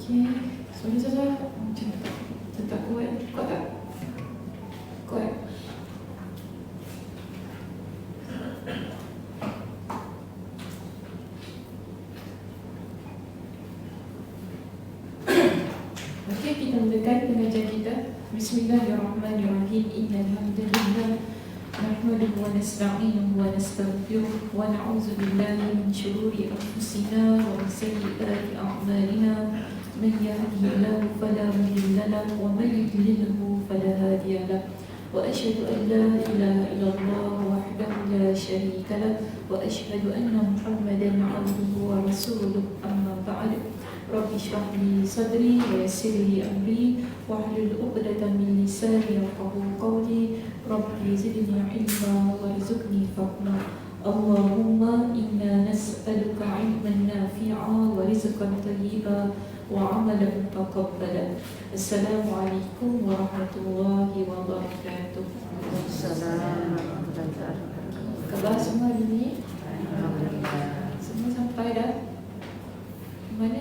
Okey, suara saya macam tak kuat. Kuat tak? Kuat. Okey, kita mulakan pengajian kita. Bismillahirrahmanirrahim. Innal hamdalillah nahmaduhu wa nasta'inuhu wa nastaghfiruh wa na'udzu billahi min shururi anfusina wa min sayyiati a'malina. من يهده الله فلا مضل له ومن يضلل فلا هادي له وأشهد أن لا إله إلا الله وحده لا شريك له وأشهد أن محمدا عبده ورسوله أما بعد رب اشرح لي صدري ويسر لي أمري واحلل عقدة من لساني يفقهوا قولي رب زدني علما وارزقني فهما اللهم إنا نسألك علما نافعا ورزقا طيبا وعملا متقبلا. Assalamualaikum warahmatullahi wabarakatuh. Khabar semua hari ni? Alhamdulillah. Semua sampai dah? Mana?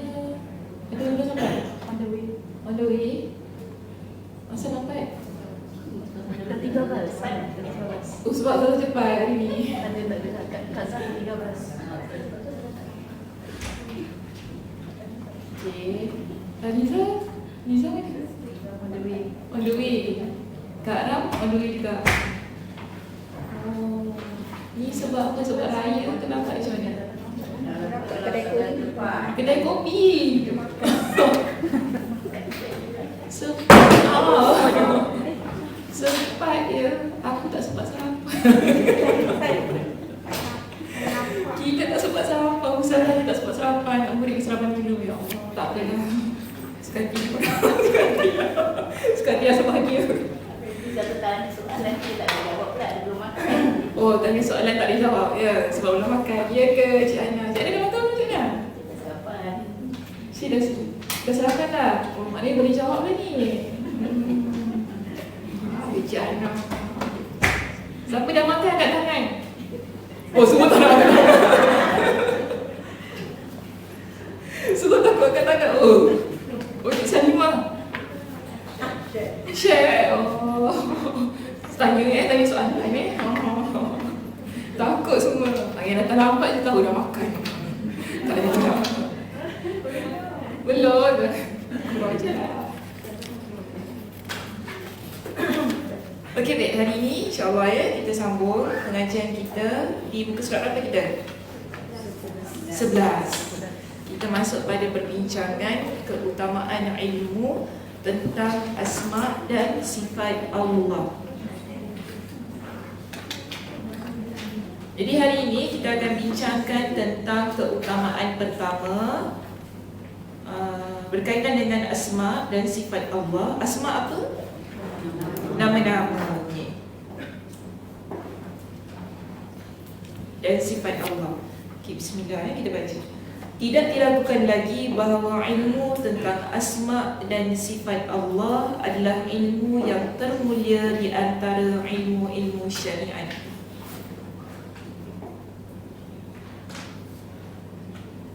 Ada belum sampai? On the way. On the way? Masa lambat? Dah 13. Oh, sebab terlalu cepat hari ni. Ada tak ada kat sana 13. Okay. Liza mana? On the way. On the way. Kak Ram on the way juga. Oh, ni sebab apa? Sebab raya ke lambat macam mana? Kedai kopi. Kedai kopi. Sempat je. Aku tak sempat sarapan. Kita tak sempat sarapan. Usaha tak sempat sarapan. Nak beri sarapan dulu. Ya Allah, tak apalah. Sekali rasa bahagia. Satu tanya soalan kita tak boleh jawab pula, dia belum makan. Oh, tanya soalan tak boleh jawab. Ya, sebab belum makan. Ya ke Cik Ana? Cik Ana dah makan belum Cik Ana? Kita sarapan. Dah sarapan dah? Oh, maknanya boleh jawab lah ni. Cik Ana. Siapa dah makan kat tangan? Oh, semua tak nak makan. Semua takut kat tangan. Oh, Cik Salimah. Share. Oh. Tanya soalan Oh. Takut semua. Yang datang lambat je tahu dah makan. Tak ada cakap. Belum. Kurang je lah. Okey baik, hari ini insyaAllah kita sambung pengajian kita di muka surat berapa kita? 11. Kita masuk pada perbincangan keutamaan ilmu tentang asma dan sifat Allah. Jadi hari ini kita akan bincangkan tentang keutamaan pertama berkaitan dengan asma dan sifat Allah. Asma apa? Nama-nama. Dan sifat Allah. Okay, bismillah, kita baca. Tidak diragukan lagi bahawa ilmu tentang asma dan sifat Allah adalah ilmu yang termulia di antara ilmu-ilmu syariat.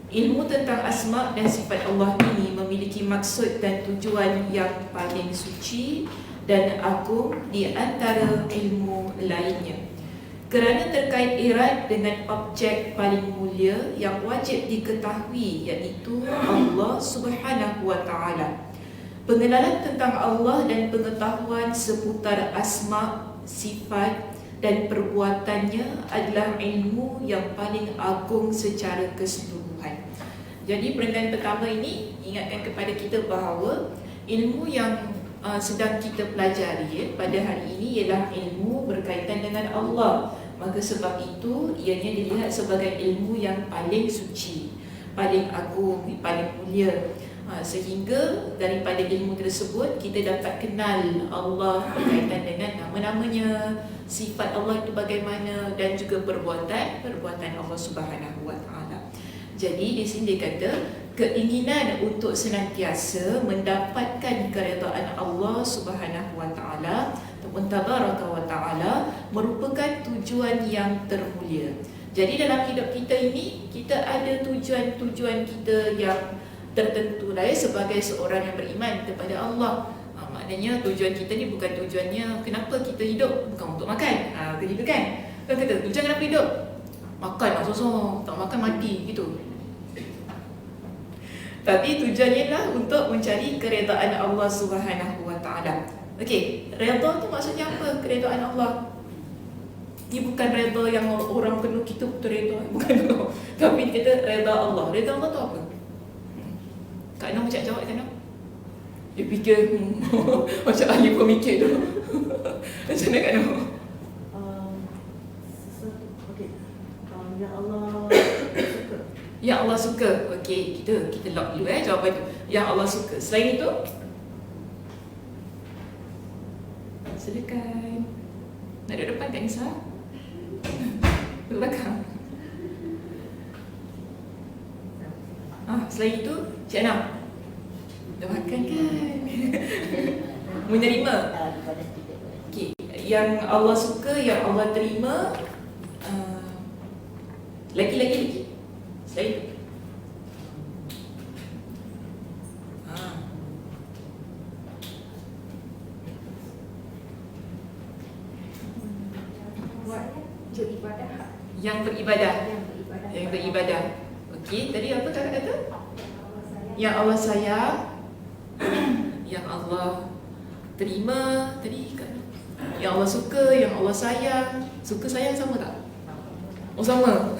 Ilmu tentang asma dan sifat Allah ini memiliki maksud dan tujuan yang paling suci dan agung di antara ilmu lainnya. Kerana terkait erat dengan objek paling mulia yang wajib diketahui, iaitu Allah Subhanahu wa Ta'ala. Pengenalan tentang Allah dan pengetahuan seputar asma, sifat dan perbuatannya adalah ilmu yang paling agung secara keseluruhan. Jadi perenggan pertama ini ingatkan kepada kita bahawa ilmu yang sedang kita pelajari pada hari ini ialah ilmu berkaitan dengan Allah. Maka sebab itu ianya dilihat sebagai ilmu yang paling suci, paling agung, paling mulia. Sehingga daripada ilmu tersebut kita dapat kenal Allah berkaitan dengan nama-namanya, sifat Allah itu bagaimana dan juga perbuatan Allah Subhanahu wa Ta'ala. Jadi di sini dia kata keinginan untuk senantiasa mendapatkan keredaan Allah Subhanahu wa Ta'ala ataupun Tabaraka wa Ta'ala merupakan tujuan yang termulia. Jadi dalam hidup kita ini kita ada tujuan-tujuan kita yang tertentu lain sebagai seorang yang beriman kepada Allah. Maknanya tujuan kita ni bukan tujuannya kenapa kita hidup, bukan untuk makan. Begitu kan? Kan kata tujuan kenapa hidup? Makan lah sosok, tak makan mati gitu. Tapi tujuannya lah untuk mencari keredaan Allah Subhanahu Wa Taala. Okey, redha tu maksudnya apa? Keredaan Allah. Dia bukan redha yang orang kena kita betul redha, bukan tu. Tapi kita redha Allah. Redha Allah tu apa? Kak Noh macam jawab Kak Noh. Dia fikir macam ahli pemikir tu. Macam mana Kak Noh? Yang Allah suka. Yang Allah suka. Okey, kita lock dulu jawapan tu. Yang Allah suka. Selain itu, silakan. Nak duduk depan Kak Nisa? Duduk belakang. Selain itu, Cik Anam. Dah makan kan? Menerima. Okey, yang Allah suka, yang Allah terima, lagi. Selain itu. Yang beribadah. Yang beribadah. Okey, tadi apa kakak kata? Yang Allah sayang, yang Allah terima tadi kan. Yang Allah suka, yang Allah sayang. Suka sayang sama tak? Oh sama.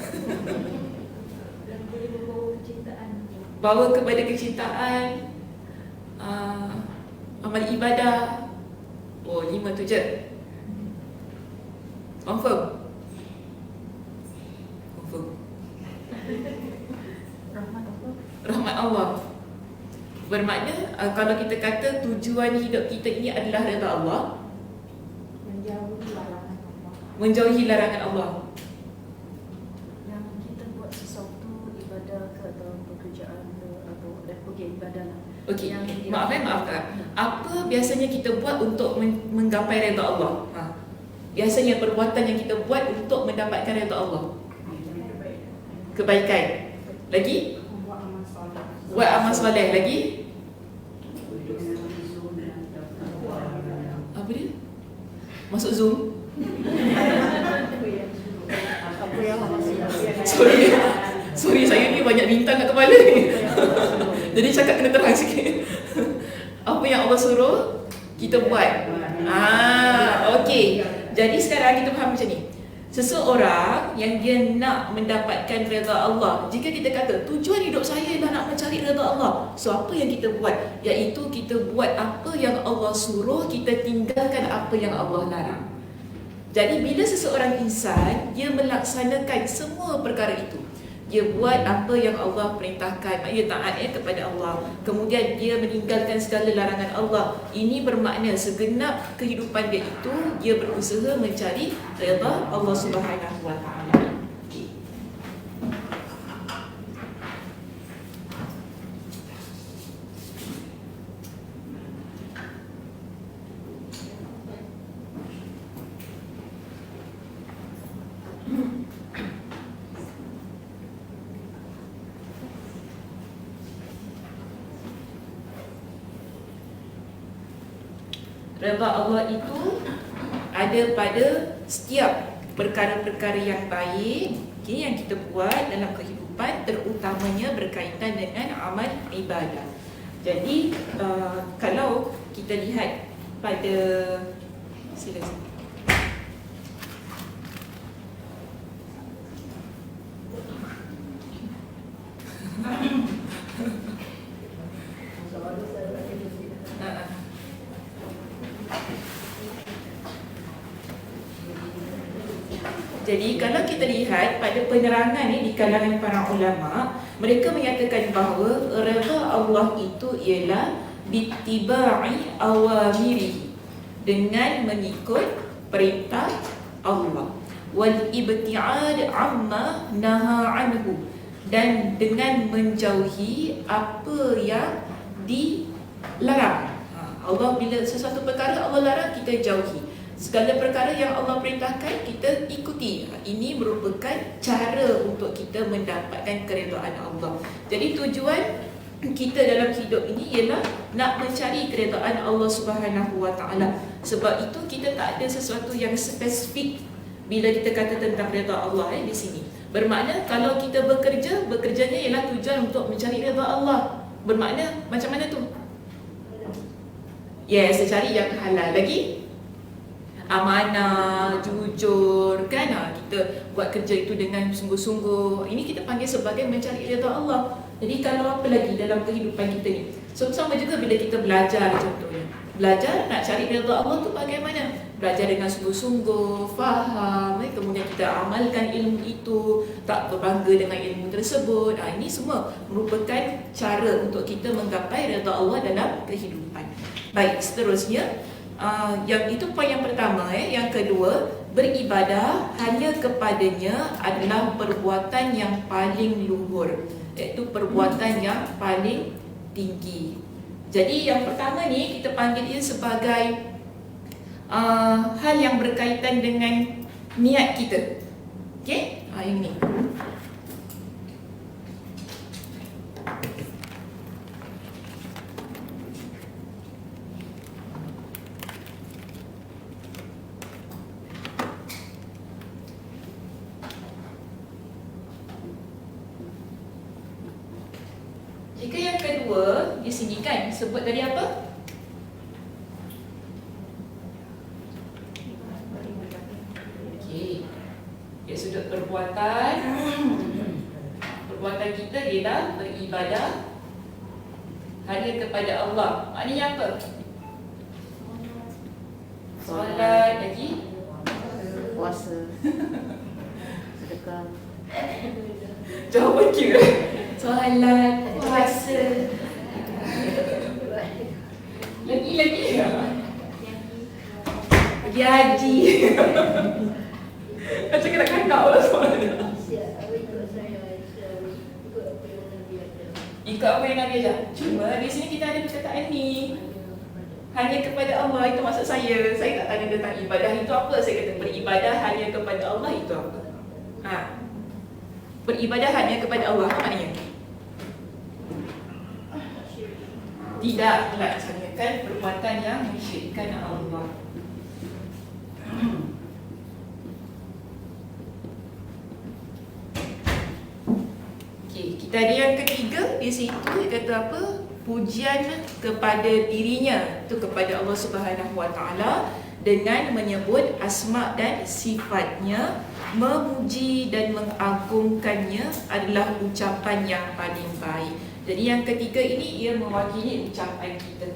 Dan boleh membawa kecintaan. Bawa kepada kecintaan, amal ibadah. Oh, 5 tu je. Confirm? Confirm. Rahmat Allah. Bermakna kalau kita kata tujuan hidup kita ini adalah redha Allah, menjauhi larangan Allah. Yang kita buat sesuatu ibadah ke atau pekerjaan ke atau ibadah lah. Okey, maaf Kak. Apa biasanya kita buat untuk menggapai redha Allah? Biasanya perbuatan yang kita buat untuk mendapatkan redha Allah. Kebaikan. Lagi? Buat amal soleh. Lagi? Apa dia? Masuk Zoom? Sorry saya ni banyak bintang kat kepala ni. Jadi cakap kena terang sikit. Apa yang Allah suruh kita buat. Okey. Jadi sekarang kita faham macam ni. Seseorang yang dia nak mendapatkan redha Allah, jika kita kata tujuan hidup saya ialah nak mencari redha Allah, so apa yang kita buat? Iaitu kita buat apa yang Allah suruh, kita tinggalkan apa yang Allah larang. Jadi bila seseorang insan dia melaksanakan semua perkara itu, dia buat apa yang Allah perintahkan, dia taat kepada Allah, kemudian dia meninggalkan segala larangan Allah, ini bermakna segenap kehidupan dia itu dia berusaha mencari redha Allah Subhanahu Wa Taala. Redha Allah itu ada pada setiap perkara-perkara yang baik yang kita buat dalam kehidupan, terutamanya berkaitan dengan amal ibadah. Jadi kalau kita lihat pada silakan. Jadi kalau kita lihat pada penerangan ni di kalangan para ulama, mereka menyatakan bahawa redha Allah itu ialah bittiba'i awamirihi, dengan mengikut perintah Allah, wal ibti'ad amma naha anhu, dan dengan menjauhi apa yang dilarang. Allah bila sesuatu perkara Allah larang, kita jauhi. Segala perkara yang Allah perintahkan kita ikuti. Ini merupakan cara untuk kita mendapatkan keredaan Allah. Jadi tujuan kita dalam hidup ini ialah nak mencari keredaan Allah Subhanahu Wa Taala. Sebab itu kita tak ada sesuatu yang spesifik bila kita kata tentang redha Allah di sini. Bermakna kalau kita bekerja, bekerjanya ialah tujuan untuk mencari redha Allah. Bermakna macam mana tu? Yes, cari yang halal. Lagi amanah, jujur, kan? Kita buat kerja itu dengan sungguh-sungguh. Ini kita panggil sebagai mencari redha Allah. Jadi kalau apa lagi dalam kehidupan kita ni? So, sama juga bila kita belajar contohnya. Belajar nak cari redha Allah tu bagaimana? Belajar dengan sungguh-sungguh, faham, kemudian kita amalkan ilmu itu, tak berbangga dengan ilmu tersebut. Ini semua merupakan cara untuk kita menggapai redha Allah dalam kehidupan. Baik, seterusnya, yang itu poin yang pertama. Yang kedua, beribadah hanya kepadanya adalah perbuatan yang paling luhur, iaitu perbuatan yang paling tinggi. Jadi yang pertama ni kita panggil dia sebagai hal yang berkaitan dengan niat kita. Okey? Yang ni. Jika yang kedua di sini kan sebut tadi apa? Okey. Dari sudut perbuatan, perbuatan kita ialah beribadah hanya kepada Allah. Maknanya apa? Solat, lagi Puasa, sedekah. jawapan kira. Solat, puasa. Lagi. Pergi haji. Macam kena kakak lah soalnya. Ikut apa yang Nabi ajar. Cuma di sini kita ada perkataan ni, hanya kepada Allah. Itu maksud saya. Saya tak tanya tentang ibadah itu apa. Saya kata beribadah hanya kepada Allah itu apa. Beribadah hanya kepada Allah, apa maknanya? Tidak melaksanakan perbuatan yang mensyirikkan Allah. Okey, kita ada yang ketiga di situ, dia kata apa? Pujian kepada dirinya, itu kepada Allah Subhanahu Wa Taala dengan menyebut asma dan sifatnya. Memuji dan mengagungkannya adalah ucapan yang paling baik. Jadi yang ketiga ini ia mewakili ucapan kita.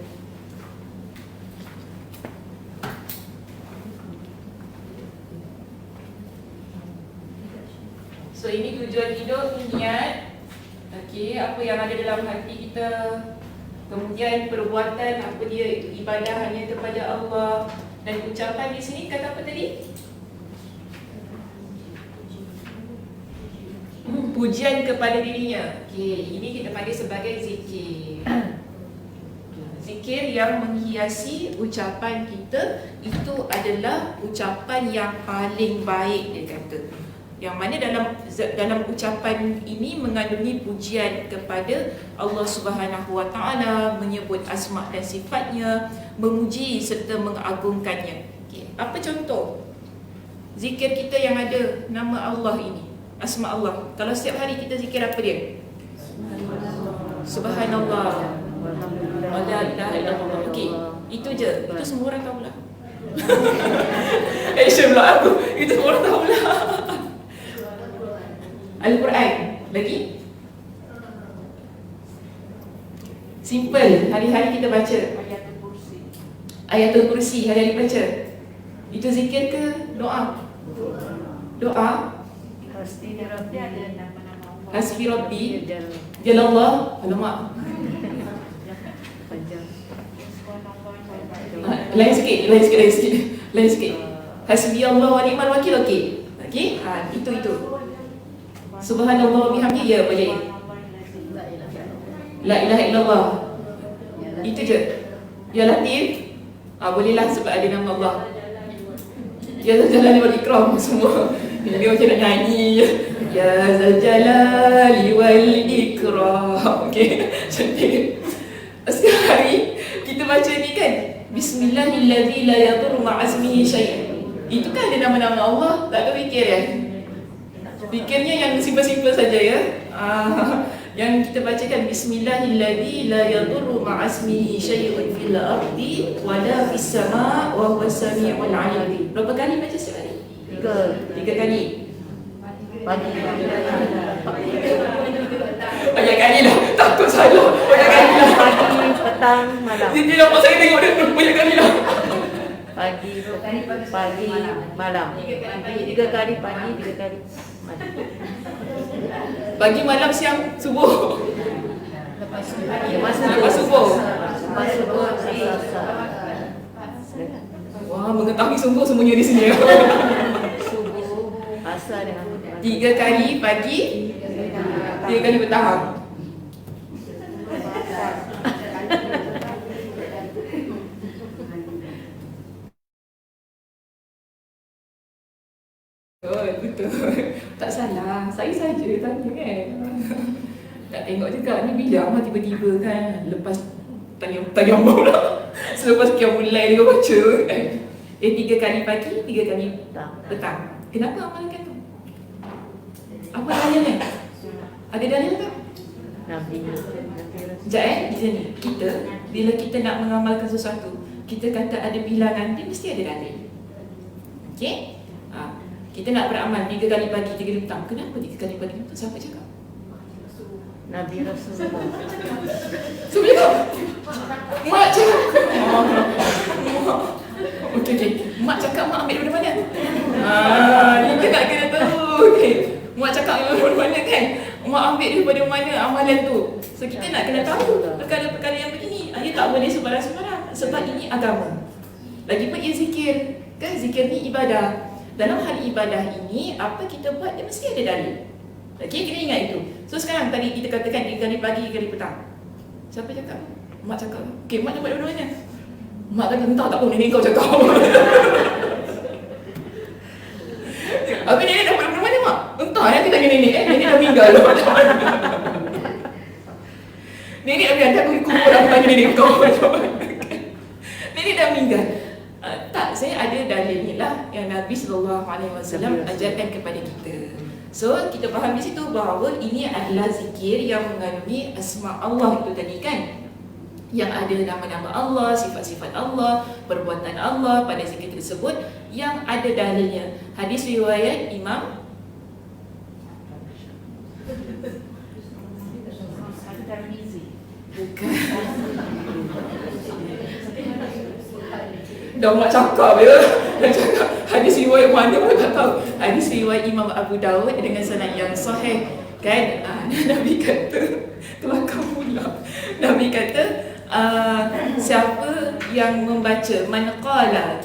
So ini tujuan hidup, niat. Okey, apa yang ada dalam hati kita. Kemudian perbuatan apa dia, itu ibadah hanya kepada Allah. Dan ucapan di sini kata apa tadi? Pujian kepada dirinya. Okey, ini kita panggil sebagai zikir. Zikir yang menghiasi ucapan kita itu adalah ucapan yang paling baik, dia kata. Yang mana dalam ucapan ini mengandungi pujian kepada Allah Subhanahu Wa Taala, menyebut asma dan sifatnya, memuji serta mengagungkannya. Okey, apa contoh zikir kita yang ada nama Allah ini? Asma Allah. Kalau setiap hari kita zikir apa dia? Subhanallah. La ilaha illallah. Okey, itu je. Itu semua orang tahulah. Aisyah pula aku. Itu semua orang tahulah. Al-Quran. Lagi? Simple. Hari-hari kita baca Ayatul Kursi. Hari-hari baca. Itu zikir ke doa? Doa. Hasbi Rabbi Jalallah. Alamak, lain sikit. Hasbi Allah wa ni'mal wakil. Okey. Itu Subhanallah bihamdi. Ya, boleh. La ilaha illallah. Itu je. Ya Latif. Bolehlah sebab ada nama Allah. Ya Jalal wal Ikram semua. Dia macam nak nyanyi. Ya zal jalali wal ikram. Okey. Cantik. Setiap hari kita baca ni kan, Bismillahilladzi la yadurru ma'asmihi syai'. Itu kan ada nama-nama Allah, tak ada fikir ya. Fikirnya yang simple-simple saja ya. Yang kita bacakan Bismillahilladzi la yadurru ma'asmihi syai'un fil ardi wala fis sama' wa huwas sami'ul 'alim. Berapa kali baca setiap hari? 3 kali. Pagi. Banyak kali lah. Takut salah. Banyak kali lah. Pagi, petang, malam. Dia nampak saya tengok dia banyak kali lah. Pagi, malam. 3 kali pagi, 3 kali malam. Pagi, malam, siang, subuh. Lepas subuh. Lepas subuh, asar. Wah, mengetahui sungguh semuanya di sini. Subuh, asar dengan 3 kali pagi, 3 kali petang. Betul. Tak salah. Saya saja tanya kan. Tak tengok juga ni bila Amal tiba-tiba kan lepas tayang pula. Selepas sekian bulan dia baca kan. 3 kali pagi, 3 kali petang. Kenapa amalkan tu? Apa dalilnya? Ada dalil tak? Nabi. Sekejap di sini. Kita, bila kita nak mengamalkan sesuatu, kita kata ada bilangan, dia mesti ada dalil. Okey? Kita nak beramal 3 kali pagi, 3 kali petang. Kenapa 3 kali pagi petang? Siapa cakap? Nabi Rasulullah. Siapa cakap? Mak cakap. Okey. Mak cakap, mak ambil daripada mana? Kita nak kena tahu. Okey. Mak cakap daripada mana kan? Mak ambil daripada mana amalan tu? So kita nak kena tahu perkara-perkara yang begini. Dia tak boleh sembarang-sembarang. Sebab ini agama. Lagipun ia zikir. Kan zikir ni ibadah. Dalam hal ibadah ini, apa kita buat, dia mesti ada dalil. Okey, kena ingat itu. So sekarang tadi kita katakan 3 kali pagi, 3 kali petang. Siapa cakap? Mak cakap. Okey, mak dapat dua-duanya. Mak kata, entah tak apa, nenek kau cakap. Apa nenek dapat daripada mana mak? Entah, nanti tanya nenek. Nenek dah meninggal. Nenek dah meninggal, aku kubur aku tanya nenek kau. Nenek dah meninggal. Tak, saya ada dalil ni lah yang Nabi SAW ajarkan kepada kita. So, kita faham di situ bahawa ini adalah zikir yang mengandungi asma Allah itu tadi kan. Yang ada nama-nama Allah, sifat-sifat Allah, perbuatan Allah pada zikir tersebut yang ada dalilnya. Hadis riwayat Imam bukan. Dah mak cakap ya. Dah cakap hadis riwayat mana pun tak tahu. Hadis riwayat Imam Abu Dawud dengan sanad yang sahih kan. Nabi kata, kelakar pula. Nabi kata siapa yang membaca man qala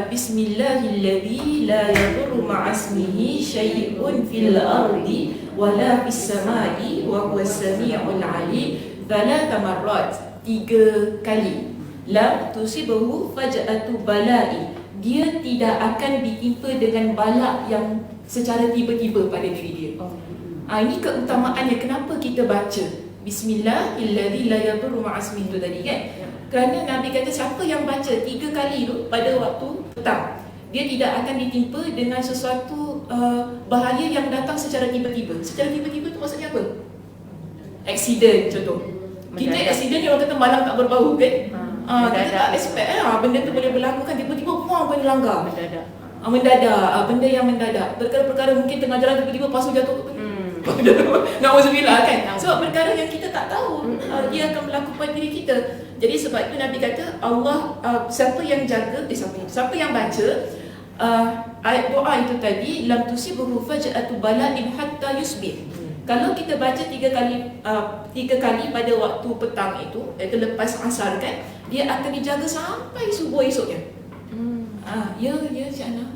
bismillahilladzi la yadurru ma'asmihi syai'un fil ardi wala fis samai wa huwas sami'ul 'alim 3 marrat, 3 kali. La tusibahu faj'atu bala'i, dia tidak akan ditimpa dengan balak yang secara tiba-tiba pada diri dia. Ini keutamaannya kenapa kita baca Bismillahilladzi la yadurru ma'asmihi tu tadi kan. Kerana Nabi kata siapa yang baca 3 kali tu pada waktu petang, dia tidak akan ditimpa dengan sesuatu bahaya yang datang secara tiba-tiba. Secara tiba-tiba tu maksudnya apa? Aksiden contoh. Kita aksiden ni orang kata malam tak berbau kan. Kita tak expect benda tu boleh berlaku kan, tiba-tiba puang kau dilanggar. Mendadak. Benda yang mendadak. Perkara-perkara mungkin tengah jalan tiba-tiba pasu jatuh. Na'udzubillah kan. Sebab perkara yang kita tak tahu dia akan berlaku pada diri kita. Jadi sebab itu Nabi kata Allah siapa yang jaga siapa yang baca ayat doa itu tadi lam tusibuhu faj'atu bala'in hatta yusbih. Kalau kita baca 3 kali pada waktu petang itu, iaitu lepas asar kan, dia akan dijaga sampai subuh esoknya. Ya Cik Ana.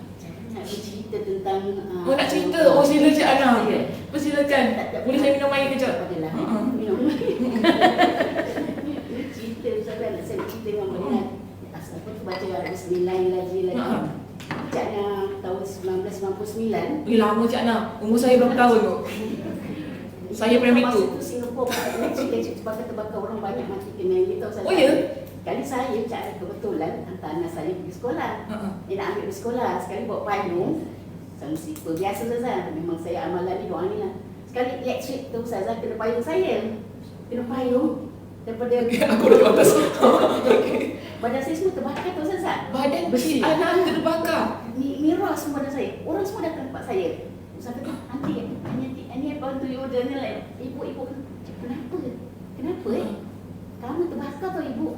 Nak cerita tentang nak cerita? Sila Cik Ana. Persilakan. Boleh saya minum air kejap? Adalah minum. Cerita saya nak cerita dengan Baca Bismillahirrahmanirrahim. Cik Ana tahun 1999 89. Lama Cik Ana. Umur saya berapa tahun tu? Saya primary Masa 2. tu Singapura elektrik terbakar orang banyak mati kena gitu. Oh ya? Kali saya cara kebetulan hantar anak saya pergi sekolah. Ha. Dia nak ambil pergi sekolah. Sekali bawa payung. Sama sipur biasa saja. Memang saya amalan ni doa ni lah. Sekali elektrik tu Ustazah kena payung saya. Kena payung. Daripada Aku dah kat atas. badan saya semua terbakar tu Ustazah. Badan Besi. Cik Ana terbakar. Mirror semua badan saya. Orang semua datang tempat saya. Ustaz kata, Aunty, apa tu you order ni like, ibu, kenapa? Kenapa kamu terbakar tau ibu?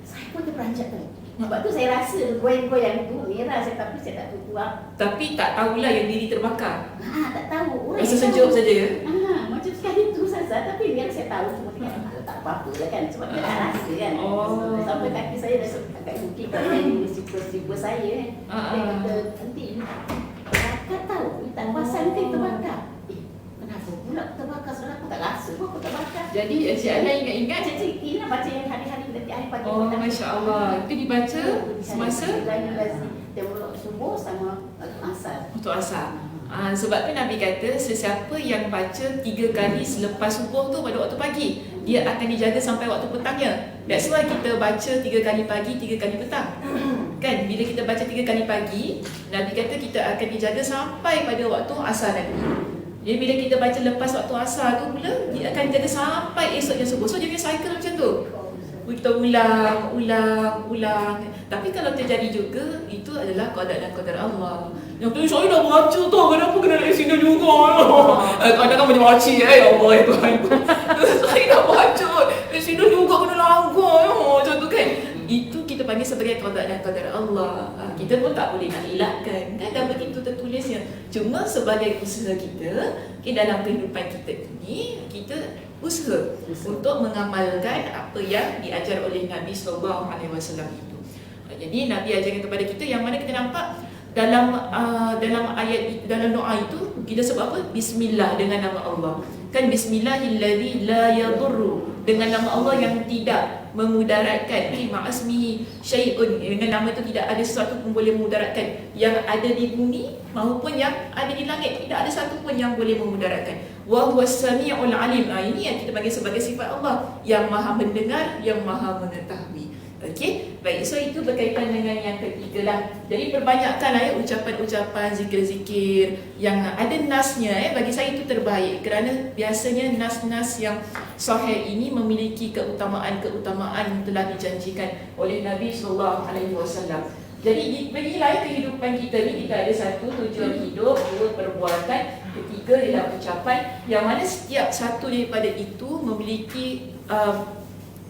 Saya pun terperanjat tau. Sebab tu saya rasa goyang-goyang tu merah saya, tapi saya tak tahu apa. Tapi tak tahulah yang diri terbakar. Tak tahu. Orang Rasa yang sejuk tahu. saja ya? Macam sekali tu Ustazah, tapi biar saya tahu semua tinggal tak apa-apa lah kan. Sebab dia tak rasa kan. Oh. Sampai kaki saya dah agak bukit kan. Sipur saya kan. Dia kata, Aunty, kakak tahu, tak pasal nanti terbakar. Kenapa pula aku terbakar? Sebab aku tak rasa pun aku terbakar. Jadi Cik Ana ingat-ingat. Cik Ina baca yang hari-hari nanti hari pagi. Oh, Masya Allah. Itu dibaca semasa Tengok subuh sama asar. untuk asar. Sebab tu Nabi kata sesiapa yang baca 3 kali selepas subuh tu pada waktu pagi, dia akan dijaga sampai waktu petangnya. That's why kita baca 3 kali pagi, 3 kali petang. Kan bila kita baca 3 kali pagi, Nabi kata kita akan dijaga sampai pada waktu asar nanti. Jadi bila kita baca lepas waktu asar tu pula, dia akan jaga sampai esoknya subuh. So dia punya cycle macam tu. Kita ulang. Tapi kalau terjadi juga, itu adalah qada dan qadar Allah. Yang tu saya dah baca tau, kenapa kena dari sini juga? Kadang-kadang macam makcik ya Allah ya Tuhan. Saya dah baca, dari sini juga kena langgar macam tu kan. Itu kita panggil sebagai qada dan qadar Allah. Kita pun tak boleh nak elakkan. Kan dah begitu tertulisnya. Cuma sebagai usaha kita, dalam kehidupan kita ini, kita usaha untuk mengamalkan apa yang diajar oleh Nabi SAW itu. Jadi Nabi ajarkan kepada kita yang mana kita nampak dalam ayat dalam doa itu kita sebut apa? Bismillah, dengan nama Allah. Kan bismillahilladzi la yadurru, dengan nama Allah yang tidak memudaratkan, ma'asmihi syai'un, dengan nama itu tidak ada sesuatu pun boleh memudaratkan, yang ada di bumi maupun yang ada di langit, tidak ada satu pun yang boleh memudaratkan. Wa huwas sami'ul alim. Ini yang kita panggil sebagai sifat Allah, yang Maha mendengar, yang Maha mengetahui. Okey, baik. So itu berkaitan dengan yang ketiga lah. Jadi perbanyakkanlah ucapan-ucapan, zikir-zikir yang ada nasnya. Bagi saya itu terbaik, kerana biasanya nas-nas yang sahih ini memiliki keutamaan-keutamaan yang telah dijanjikan oleh Nabi SAW. Jadi beginilah kehidupan kita ni, kita ada satu tujuan hidup, dua perbuatan, ketiga ialah ucapan, yang mana setiap satu daripada itu memiliki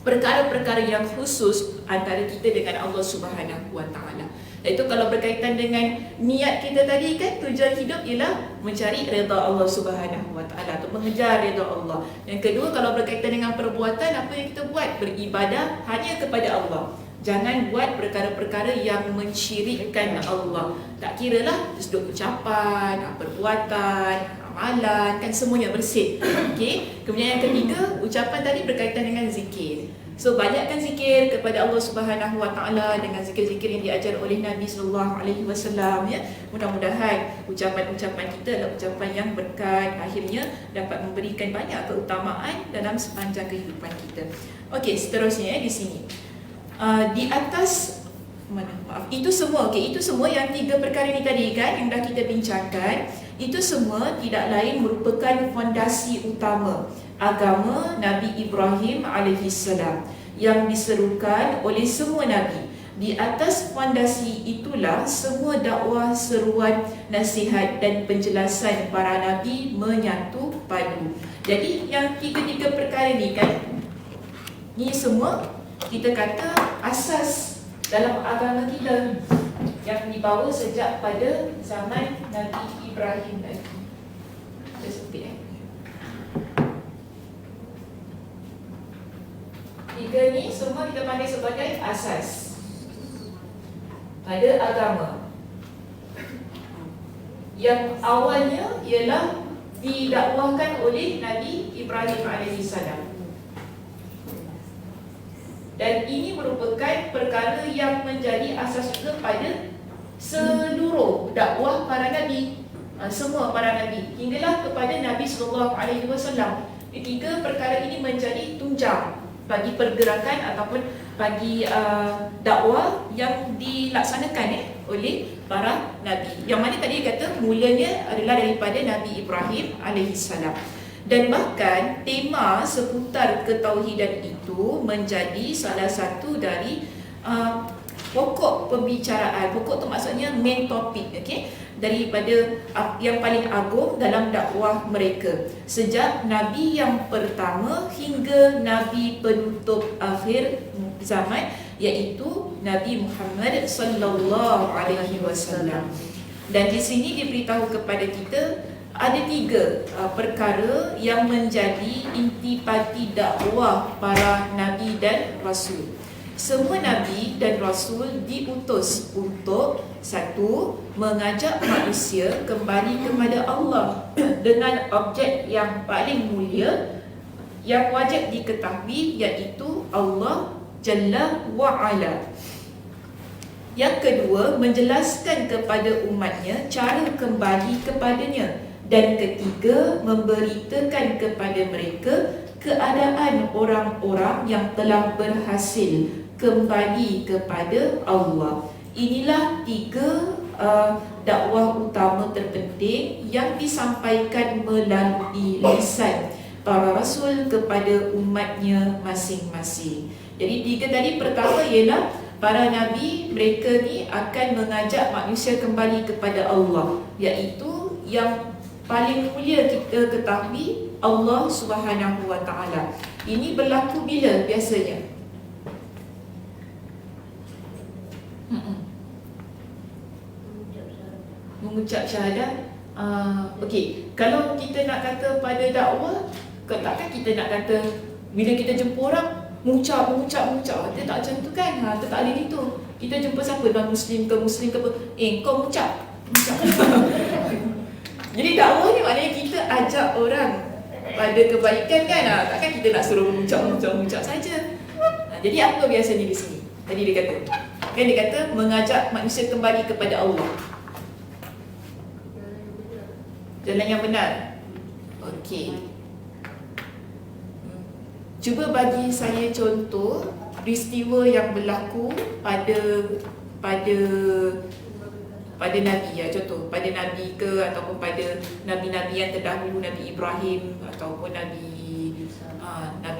perkara-perkara yang khusus antara kita dengan Allah Subhanahu Wa Taala. Iaitu kalau berkaitan dengan niat kita tadi kan, tujuan hidup ialah mencari redha Allah Subhanahu Wa Taala, atau mengejar redha Allah. Yang kedua, kalau berkaitan dengan perbuatan, apa yang kita buat? Beribadah hanya kepada Allah. Jangan buat perkara-perkara yang mensyirikkan Allah. Tak kiralah sudut ucapan, perbuatan, amalan, kan semuanya bersih. Okey. Kemudian yang ketiga, ucapan tadi berkaitan dengan zikir. So banyakkan zikir kepada Allah Subhanahu Wa Taala dengan zikir-zikir yang diajar oleh Nabi sallallahu alaihi wasallam ya. Mudah-mudahan ucapan-ucapan kita adalah ucapan yang berkat, akhirnya dapat memberikan banyak keutamaan dalam sepanjang kehidupan kita. Okey, seterusnya di sini. Di atas itu semua, itu semua yang 3 perkara ni tadi kan yang dah kita bincangkan, itu semua tidak lain merupakan fondasi utama agama Nabi Ibrahim alaihissalam yang diserukan oleh semua nabi. Di atas fondasi itulah semua dakwah, seruan, nasihat dan penjelasan para nabi menyatu padu. Jadi yang 3 perkara ni kan, ni semua kita kata asas dalam agama kita yang dibawa sejak pada zaman Nabi Ibrahim tadi. Ada sempit Tiga ni semua kita panggil sebagai asas pada agama. Yang awalnya ialah didakwahkan oleh Nabi Ibrahim alaihissalam. Dan ini merupakan perkara yang menjadi asas juga pada seluruh dakwah para nabi. semua para nabi hinggalah kepada Nabi SAW. Ketiga perkara ini menjadi tunjang bagi pergerakan ataupun bagi dakwah yang dilaksanakan oleh para nabi. Yang mana tadi kata mulanya adalah daripada Nabi Ibrahim alaihissalam. Dan bahkan tema seputar ketauhidan itu menjadi salah satu dari pokok pembicaraan. Pokok tu maksudnya main topic, okey, daripada yang paling agung dalam dakwah mereka sejak nabi yang pertama hingga nabi penutup akhir zaman, iaitu Nabi Muhammad sallallahu alaihi wasallam. Dan di sini diberitahu kepada kita ada 3 perkara yang menjadi intipati dakwah para nabi dan rasul. Semua nabi dan rasul diutus untuk satu, mengajak manusia kembali kepada Allah dengan objek yang paling mulia yang wajib diketahui, iaitu Allah Jalla wa'ala. Yang kedua, menjelaskan kepada umatnya cara kembali kepadanya. Dan ketiga, memberitakan kepada mereka keadaan orang-orang yang telah berhasil kembali kepada Allah. Inilah 3 dakwah utama terpenting yang disampaikan melalui lisan para rasul kepada umatnya masing-masing. Jadi 3 tadi, pertama ialah para nabi, mereka ni akan mengajak manusia kembali kepada Allah, iaitu yang paling mulia kita ketahui, Allah Subhanahu wa taala. Ini berlaku bila biasanya? Mengucap syahadat. Okey, kalau kita nak kata pada dakwah, takkan kita nak kata bila kita jumpa orang mengucap. Dia tak macam tu kan? Dia tak boleh gitu. Kita jumpa siapa, non muslim ke muslim ke apa, kau mengucap. Jadi dakwah ni maknanya kita ajak orang pada kebaikan kan? Takkan kita nak suruh mengucap saja. Jadi apa biasanya di sini? Tadi dia kata, kan dia kata mengajak manusia kembali kepada Allah. Jalan yang benar. Okey. Cuba bagi saya contoh peristiwa yang berlaku pada nabi ya. Contoh pada nabi ke, ataupun pada nabi-nabi yang terdahulu, Nabi Ibrahim ataupun Nabi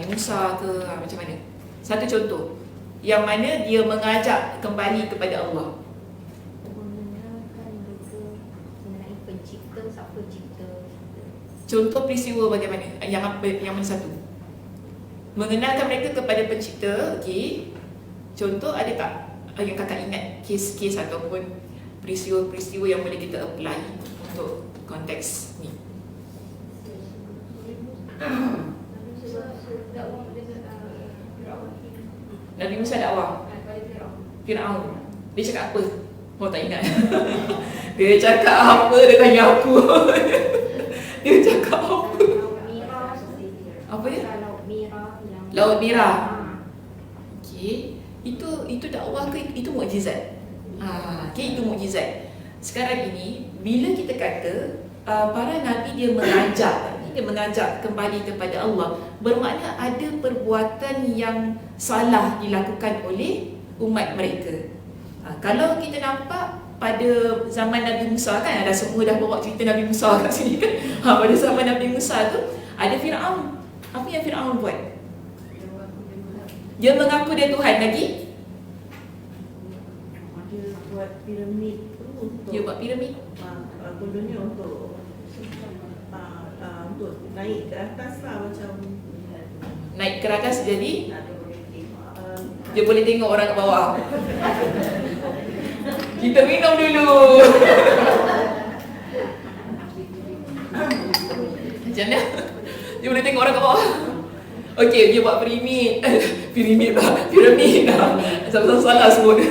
Musa ke, macam mana? Satu contoh yang mana dia mengajak kembali kepada Allah. Contoh peristiwa bagaimana? Yang mana satu? Mengenalkan mereka kepada pencipta. Okey. Contoh ada tak yang kakak ingat kes-kes ataupun peristiwa-peristiwa yang boleh kita apply untuk konteks ni? Nabi Musa dakwah Fir'aun. Dia cakap apa? Oh, tak ingat. Dia cakap apa? Dia tanya aku. Dia cakap apa? Apa dia? Laut Merah. Okey, itu dakwah ke itu mukjizat? Okey, itu mukjizat. Sekarang ini bila kita kata para nabi dia mengajak kembali kepada Allah, bermakna ada perbuatan yang salah dilakukan oleh umat mereka. Kalau kita nampak pada zaman Nabi Musa kan, ada semua dah bawa cerita Nabi Musa kat sini kan. Pada zaman Nabi Musa tu ada Fir'aun. Apa yang Fir'aun buat? Dia mengaku dia Tuhan lagi. Dia buat piramid tu untuk, dia buat piramid kononnya untuk naik ke atas lah, macam naik ke atas, jadi dia boleh tengok orang kat bawah. Kita minum dulu. Macam mana? Dia boleh tengok orang kat bawah. Okey, dia buat piramid. Piramid lah. Sama-sama salah sebut.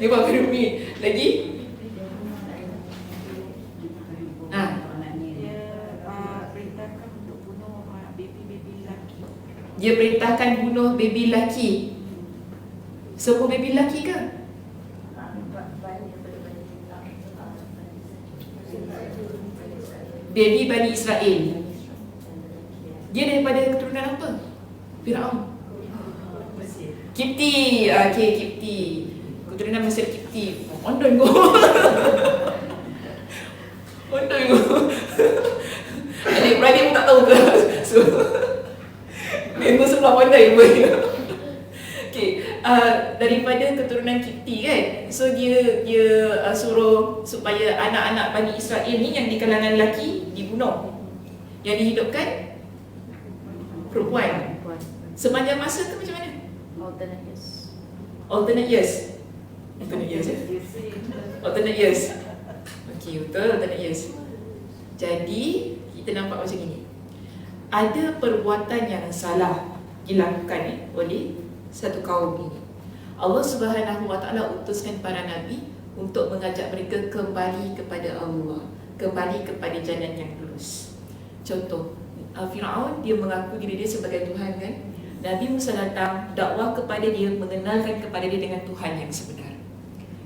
Dia buat piramid. Lagi? Dia perintahkan bunuh baby lelaki. Semua baby lelaki ke? Daddy Bani Israel. Dia daripada keturunan apa? Firaun. Kipti. Okay, Kipti. Keturunan Mesir Kipti. Ondon go. Ondon go. Adik-beradik pun tak tahu ke? So, member sebelah pandai pun. Okay, daripada keturunan Kipti kan. So dia suruh supaya anak-anak Bani Israel ni yang di kalangan lelaki dibunuh, yang dihidupkan perempuan. Sepanjang masa ke macam mana? Alternate years. Alternate years. Alternate years ya? Alternate years. Okay, betul, alternate years. Jadi kita nampak macam ini. Ada perbuatan yang salah dilakukan oleh satu kaum ini. Allah Subhanahu Wa Taala utuskan para nabi untuk mengajak mereka kembali kepada Allah, kembali kepada jalan yang lurus. Contoh, Firaun dia mengaku diri dia sebagai Tuhan kan. Nabi Musa datang dakwah kepada dia, mengenalkan kepada dia dengan Tuhan yang sebenar.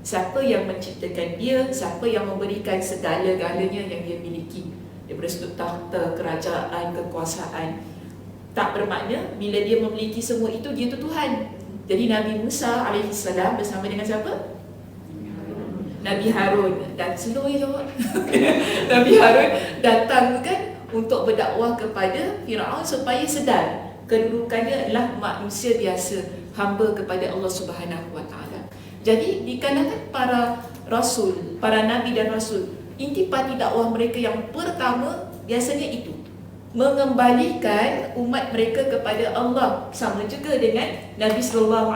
Siapa yang menciptakan dia, siapa yang memberikan segala-galanya yang dia miliki, daripada sudut tahta, kerajaan, kekuasaan. Tak bermakna bila dia memiliki semua itu, dia itu Tuhan. Jadi Nabi Musa AS bersama dengan siapa? Nabi Harun. Dan slow je jawab. Nabi Harun datang kan untuk berdakwah kepada Firaun supaya sedar kedudukannya adalah manusia biasa, hamba kepada Allah Subhanahu Wa Taala. Jadi di kalangan para rasul, para nabi dan rasul, intipati dakwah mereka yang pertama biasanya itu mengembalikan umat mereka kepada Allah. Sama juga dengan Nabi SAW.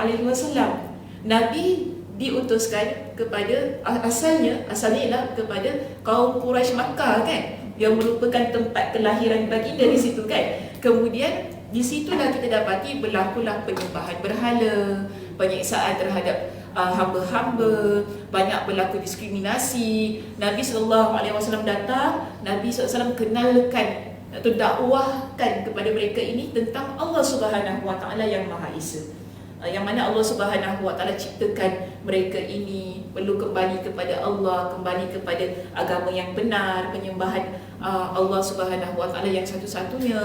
Nabi diutuskan kepada asalnya ialah kepada kaum Quraisy Makkah kan, yang merupakan tempat kelahiran baginda di situ kan. Kemudian di situlah kita dapati berlakulah penyembahan berhala, penyiksaan terhadap hamba-hamba, banyak berlaku diskriminasi. Nabi SAW datang, Nabi SAW kenalkan atau dakwahkan kepada mereka ini tentang Allah Subhanahu Wa Taala yang Maha Esa. Yang mana Allah Subhanahu Wa Taala ciptakan mereka ini perlu kembali kepada Allah, kembali kepada agama yang benar, penyembahan Allah Subhanahu Wa Taala yang satu-satunya.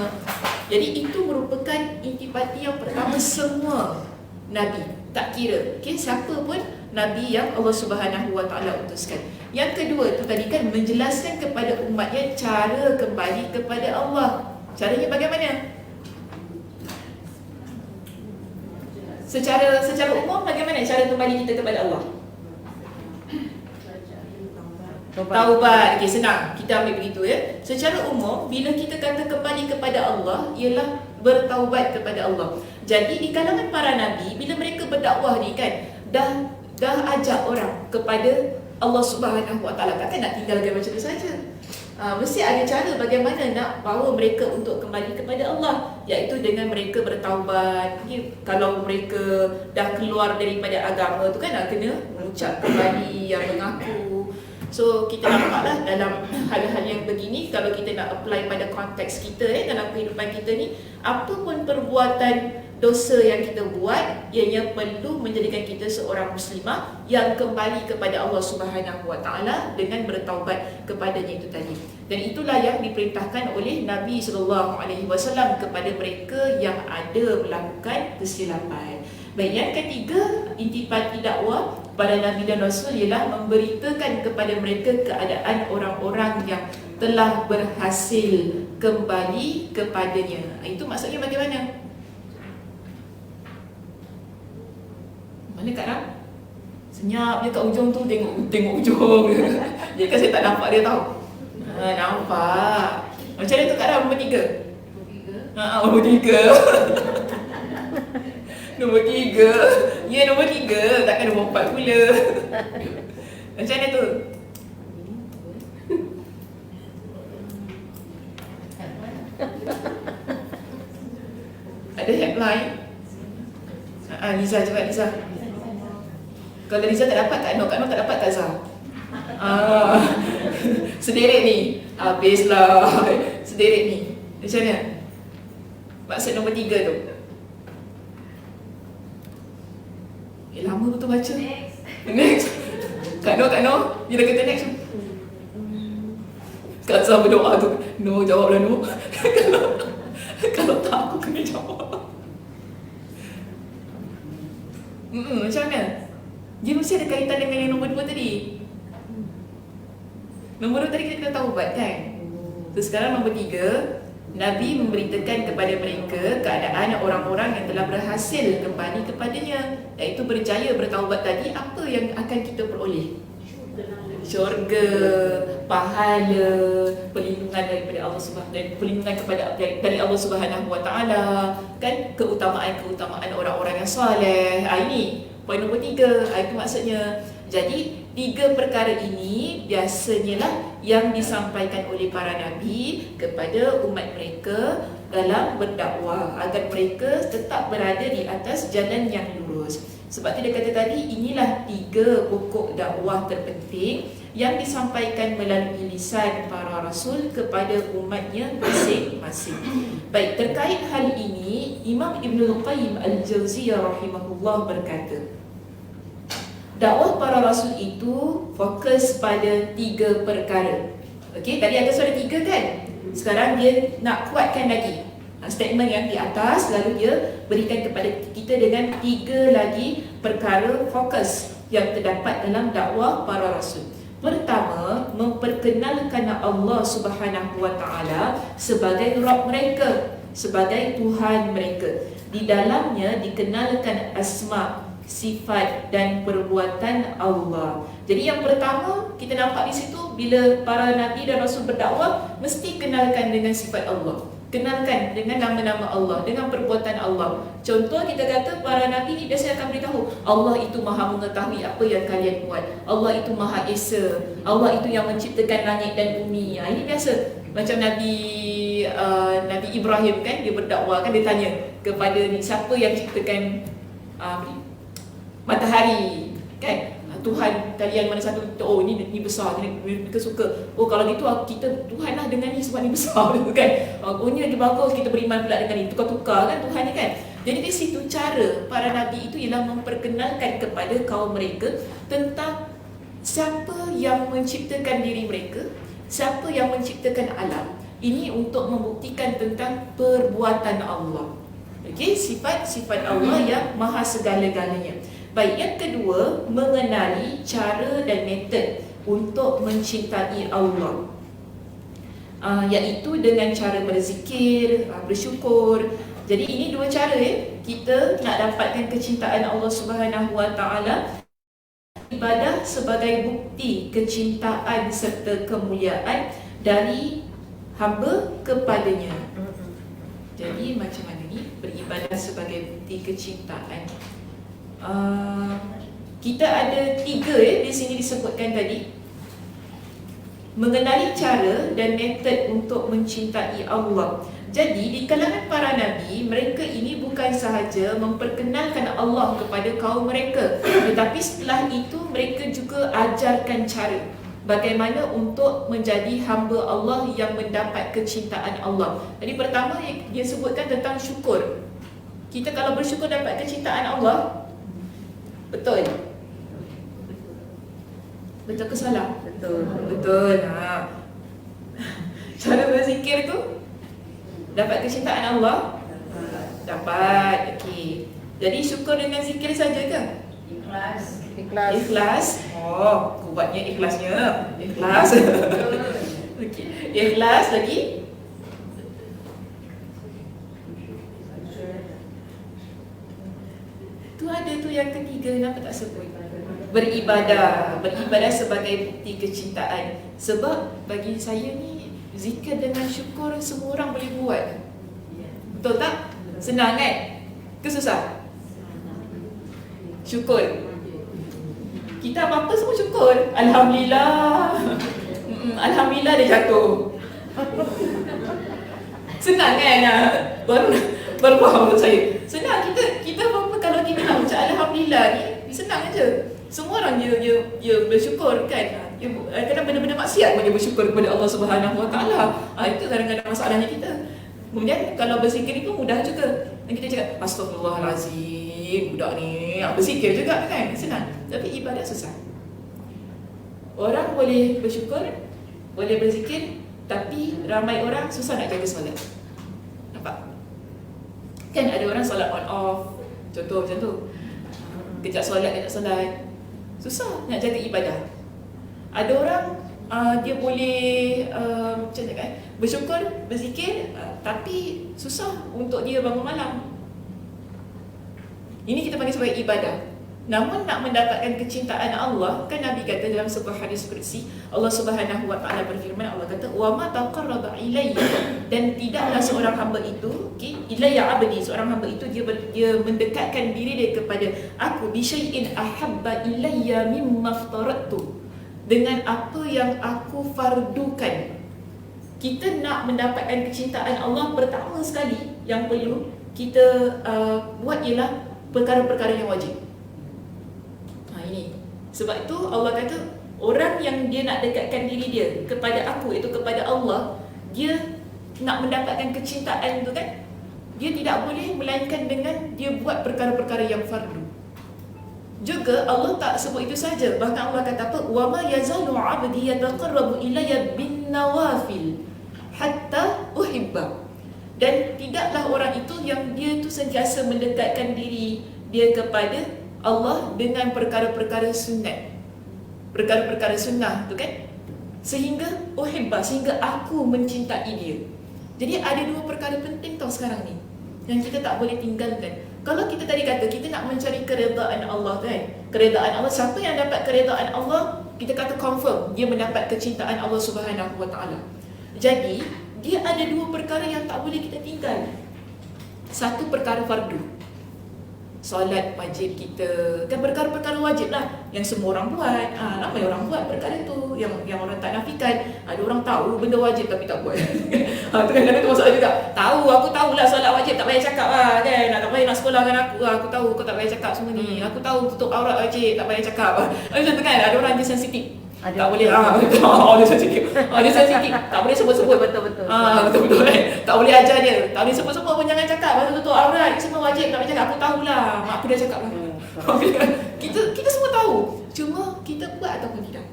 Jadi itu merupakan intipati yang pertama semua nabi, tak kira siapa pun nabi yang Allah Subhanahu Wa Taala utuskan. Yang kedua tu tadi kan menjelaskan kepada umatnya cara kembali kepada Allah. Caranya bagaimana? Secara umum bagaimana cara kembali kita kepada Allah? Taubat. Okey, senang. Kita ambil begitu ya. Secara umum bila kita kata kembali kepada Allah ialah bertaubat kepada Allah. Jadi di kalangan para nabi bila mereka berdakwah ni kan dah ajak orang kepada Allah Subhanahu Wa Taala, takkan nak tinggalkan macam tu saja. Mesti ada cara bagaimana nak bawa mereka untuk kembali kepada Allah, iaitu dengan mereka bertaubat. Kalau mereka dah keluar daripada agama tu kan nak kena mengucap kembali yang mengaku. So kita nampaklah dalam hal-hal yang begini, kalau kita nak apply pada konteks kita dalam kehidupan kita ni, apa pun perbuatan dosa yang kita buat, ianya perlu menjadikan kita seorang muslimah yang kembali kepada Allah Subhanahu Wa Taala dengan bertaubat kepadanya itu tadi. Dan itulah yang diperintahkan oleh Nabi SAW kepada mereka yang ada melakukan kesilapan. Baik, yang ketiga, intipati dakwah pada Nabi dan Rasul ialah memberitakan kepada mereka keadaan orang-orang yang telah berhasil kembali kepadanya. Itu maksudnya bagaimana? Mana Kak Ram? Senyap je kat ujung tu, tengok ujung. Jadi kan saya tak nampak dia tau. Nampak. Macam mana tu Kak Ram, nombor 3? Nombor 3. Nombor 3. Ya, nombor 3. Takkan nombor 4 pula. Macam mana tu? Ada headline. Liza, cepat Liza. Kalau Liza tak dapat, Kak Noh tak dapat, Kak Zah. Sederik ni. Habislah. Sederik ni. Macam mana? Maksud nombor 3 tu. Lama betul baca. Next. Kak Noh, bila kata next. Kalau saya berdoa tu, no, jawablah no. Kalau tak, aku kena jawab. Macam mana? Dia mesti ada kaitan dengan yang nombor 2 tadi. Nombor 2 tadi kita taubat kan? So sekarang nombor 3, Nabi memberitakan kepada mereka keadaan orang-orang yang telah berhasil kembali kepadanya, iaitu berjaya bertaubat tadi, apa yang akan kita peroleh? Syurga, pahala, perlindungan daripada Allah Subhanahu, dan perlindungan kepada dari Allah Subhanahu Wa Taala, kan, keutamaan-keutamaan orang-orang yang soleh. Ini poin nombor 3. Itu maksudnya. Jadi 3 perkara ini biasanya lah yang disampaikan oleh para nabi kepada umat mereka dalam berdakwah agar mereka tetap berada di atas jalan yang lurus. Sebab tu dia kata tadi, inilah 3 pokok dakwah terpenting yang disampaikan melalui lisan para rasul kepada umatnya masing-masing. Baik, terkait hal ini, Imam Ibnul Qayyim Al-Jauziyah rahimahullah berkata, dakwah para rasul itu fokus pada 3 perkara. Okey, tadi atas ada 3 kan? Sekarang dia nak kuatkan lagi statement yang di atas, lalu dia berikan kepada kita dengan 3 lagi perkara fokus yang terdapat dalam dakwah para rasul. Pertama, memperkenalkan Allah Subhanahu Wa Taala sebagai Rabb mereka, sebagai Tuhan mereka. Di dalamnya dikenalkan asma, sifat dan perbuatan Allah. Jadi yang pertama kita nampak di situ, bila para nabi dan rasul berdakwah, mesti kenalkan dengan sifat Allah, kenalkan dengan nama-nama Allah, dengan perbuatan Allah. Contoh kita kata para nabi ni biasa akan beritahu Allah itu maha mengetahui apa yang kalian buat, Allah itu maha esa, Allah itu yang menciptakan langit dan bumi. Ini biasa. Macam Nabi Ibrahim kan, dia berdakwah kan, dia tanya kepada ni, siapa yang ciptakan matahari kan, Tuhan kalian mana satu? Oh ni besar, mereka suka. Oh kalau gitu kita Tuhan lah dengan ni sebab ni besar kan. Oh ni lagi bagus, kita beriman pula dengan ni. Tukar-tukar kan Tuhan ni kan. Jadi di situ cara para nabi itu ialah memperkenalkan kepada kaum mereka tentang siapa yang menciptakan diri mereka, siapa yang menciptakan alam. Ini untuk membuktikan tentang perbuatan Allah. Okey, sifat-sifat Allah yang maha segala-galanya. Baik, yang kedua, mengenali cara dan metod untuk mencintai Allah, iaitu dengan cara berzikir, bersyukur. Jadi ini 2 cara kita nak dapatkan kecintaan Allah Subhanahu Wa Taala. Ibadah sebagai bukti kecintaan serta kemuliaan dari hamba kepadanya. Jadi macam mana ni beribadah sebagai bukti kecintaan? Kita ada 3 di sini disebutkan tadi. Mengenali cara dan metod untuk mencintai Allah. Jadi di kalangan para nabi, mereka ini bukan sahaja memperkenalkan Allah kepada kaum mereka, tetapi setelah itu mereka juga ajarkan cara bagaimana untuk menjadi hamba Allah yang mendapat kecintaan Allah. Jadi pertama dia sebutkan tentang syukur. Kita kalau bersyukur dapat kecintaan Allah. Betul? Betul ke salah? Betul. Betul. Cara berzikir tu dapat kecintaan Allah? Dapat. Okey. Jadi syukur dengan zikir saja ke? Ikhlas. Ikhlas. Oh, kuatnya ikhlasnya. Ikhlas. Okey. Ikhlas lagi? Tu ada tu yang ketiga, kenapa tak sebut? Beribadah. Beribadah sebagai bukti kecintaan. Sebab bagi saya ni, zikir dengan syukur semua orang boleh buat. Betul tak? Senang kan? Ke susah? Syukur. Kita apa-apa semua syukur. Alhamdulillah. Alhamdulillah dia jatuh. Senang kan? Baru faham saya. Senang, kita apa-apa kalau kita nak ucap Alhamdulillah ni senang aja. Semua orang dia bersyukur kan. Kadang benda-benda maksiat pun dia bersyukur kepada Allah Subhanahu Wa Taala. Itu kadang-kadang masalahnya kita. Kemudian kalau berzikir itu mudah juga. Dan kita cakap Astaghfirullahalazim, budak ni berzikir juga kan, senang. Tapi ibadat susah. Orang boleh bersyukur, boleh berzikir, Tapi ramai orang susah nak jaga solat. Nampak? Kan ada orang solat on off. Contoh macam tu. Kejap solat, kejap solat. Susah nak jaga ibadah. Ada orang dia boleh macam mana kan, bersyukur, berzikir, tapi susah untuk dia bangun malam. Ini kita panggil sebagai ibadah. Namun nak mendapatkan kecintaan Allah, kan Nabi kata dalam sebuah hadis qudsi, Allah Subhanahu wa taala berfirman, Allah kata, "Wa ma taqarraba ilayya," dan tidaklah seorang hamba itu, ilayya abdi, seorang hamba itu dia mendekatkan diri dia kepada aku bi syai'in ahabba ilayya mimma aftaradtu, dengan apa yang aku fardukan. Kita nak mendapatkan kecintaan Allah, pertama sekali yang perlu kita buat ialah perkara-perkara yang wajib. Ini sebab itu Allah kata orang yang dia nak dekatkan diri dia kepada aku, iaitu kepada Allah, dia nak mendapatkan kecintaan tu kan, dia tidak boleh melainkan dengan dia buat perkara-perkara yang fardu. Juga Allah tak sebut itu saja, bahkan Allah kata apa, wa ma yazalu 'abdi yataqarrabu ilayya bin nawafil hatta uhibba. Dan tidaklah orang itu yang dia tu sentiasa mendekatkan diri dia kepada Allah dengan perkara-perkara sunat, perkara-perkara sunnah tu kan, sehingga uhibba, sehingga aku mencintai dia. Jadi ada dua perkara penting tau sekarang ni yang kita tak boleh tinggalkan. Kalau kita tadi kata kita nak mencari keredaan Allah kan, keredaan Allah, siapa yang dapat keredaan Allah, kita kata confirm dia mendapat kecintaan Allah Subhanahu wa taala. Jadi dia ada dua perkara yang tak boleh kita tinggal. Satu, perkara fardu, solat wajib kita, kan perkara-perkara wajib lah yang semua orang buat. Ramai orang buat perkara tu yang orang tak nafikan. Ada orang tahu benda wajib tapi tak buat. Tu kan kadang tu masalah juga. Aku tahulah solat wajib, tak payah cakap lah kan. Tak payah nak sekolah dengan aku tahu kau tak payah cakap semua ni. Aku tahu tutup aurat wajib, tak payah cakap. Macam tu kan, ada orang dia sensitif. Tak boleh dia sensitif. Dia sensitif. Tak boleh sebut-sebut. Betul-betul. Betul-betul kan. Tak boleh ajar dia. Tak boleh sebut-sebut pun, jangan cakap pasal tutup aurat. Semua wajib, tak boleh cakap. Aku tahulah. Mak aku dah cakap lah. Kita semua tahu. Cuma kita buat ataupun tidak.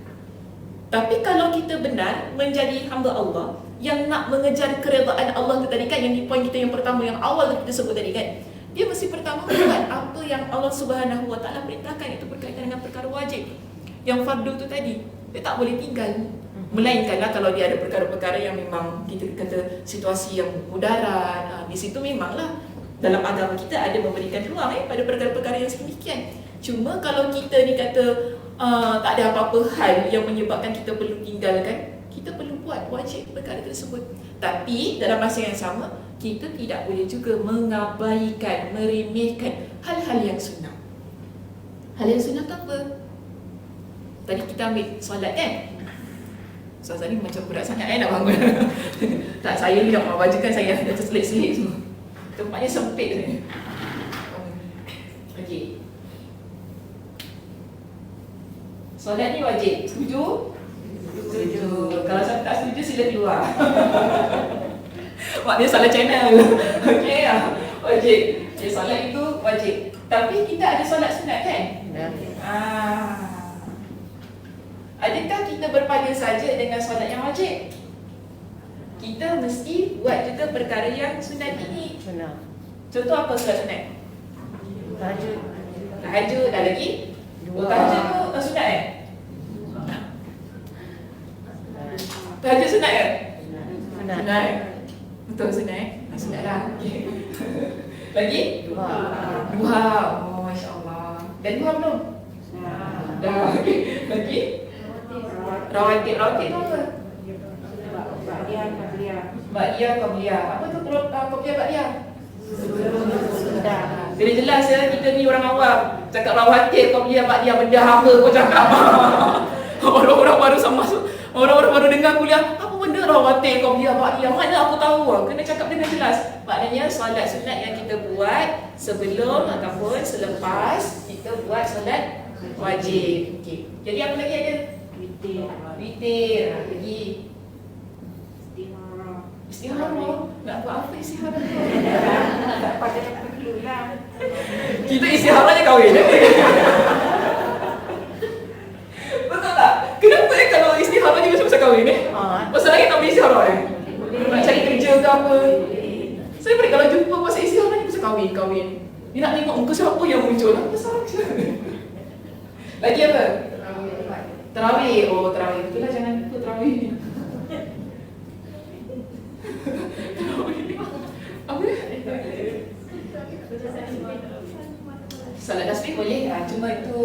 Tapi kalau kita benar menjadi hamba Allah yang nak mengejar keredaan Allah tu tadi kan, yang di poin kita yang pertama, yang awal kita sebut tadi kan, dia mesti pertama buat apa yang Allah Subhanahu wa taala perintahkan, itu berkaitan dengan perkara wajib. Yang fardu tu tadi, dia tak boleh tinggal. Melainkanlah kalau dia ada perkara-perkara yang memang kita kata situasi yang mudarat, di situ memanglah dalam agama kita ada memberikan ruang pada perkara-perkara yang sedemikian. Cuma kalau kita ni kata tak ada apa-apa hal yang menyebabkan kita perlu tinggalkan, kita perlu buat wajib perkara tersebut. Tapi dalam masa yang sama, kita tidak boleh juga mengabaikan, meremehkan hal-hal yang sunnah. Hal yang sunnah tu apa? Tadi kita ambil solat kan? Ustazah ni macam berat sangat nak bangun. Tak, saya ni dah baju kan, saya dah terselit-selit semua. Tempatnya sempit ni. Okey. Solat ni wajib. Setuju? Setuju. Kalau saya tak setuju, sila keluar. Maknanya salah channel. Okey lah. Wajib. Okay, solat itu wajib. Tapi kita ada solat sunat kan? Ya. Adakah kita berpada saja dengan solat yang wajib? Kita mesti buat juga perkara yang sunat ini. Sunnah. Contoh apa solat sunat? Tahajud. Tahajud dah lagi? Dua. Tahajud tu sunat Tahajud sunat ke? Sunnah. Sunat. Betul sunat sunat lah. Okay. Lagi? Dua. Duha. Oh, Masya Allah. Dan duha belum? Dah. Okay. Lagi? Rawatib tu apa? Ba'diyah qabliyah. Apa tu qabliyah ba'diyah? Bila jelas ya, kita ni orang awam cakap rawatib qabliyah ba'diyah, benda apa kau cakap? Orang-orang baru masuk, orang-orang baru dengar kuliah, apa benda rawatib qabliyah ba'diyah? Mana aku tahu lah. Kena cakap dengan jelas. Maknanya solat sunat yang kita buat sebelum ataupun selepas kita buat solat wajib. Okey. Jadi apa lagi ada? Witir. Lagi istihara. Nak buat apa istihara? Kita istihara je kahwin. Betul tak? Kenapa kalau istihara ni masa kahwin ni? Pasal lagi tak boleh istihara ni. Saya balik kalau jumpa pasal istihara ni, pasal kahwin. Dia nak tengok muka siapa yang muncul. Apa saja. Lagi apa? Tarawih. Oh, tarawih. Betul lah, jangan lupa tarawih ni. Tarawih. Apa ya? Solat tasbih boleh. Cuma itu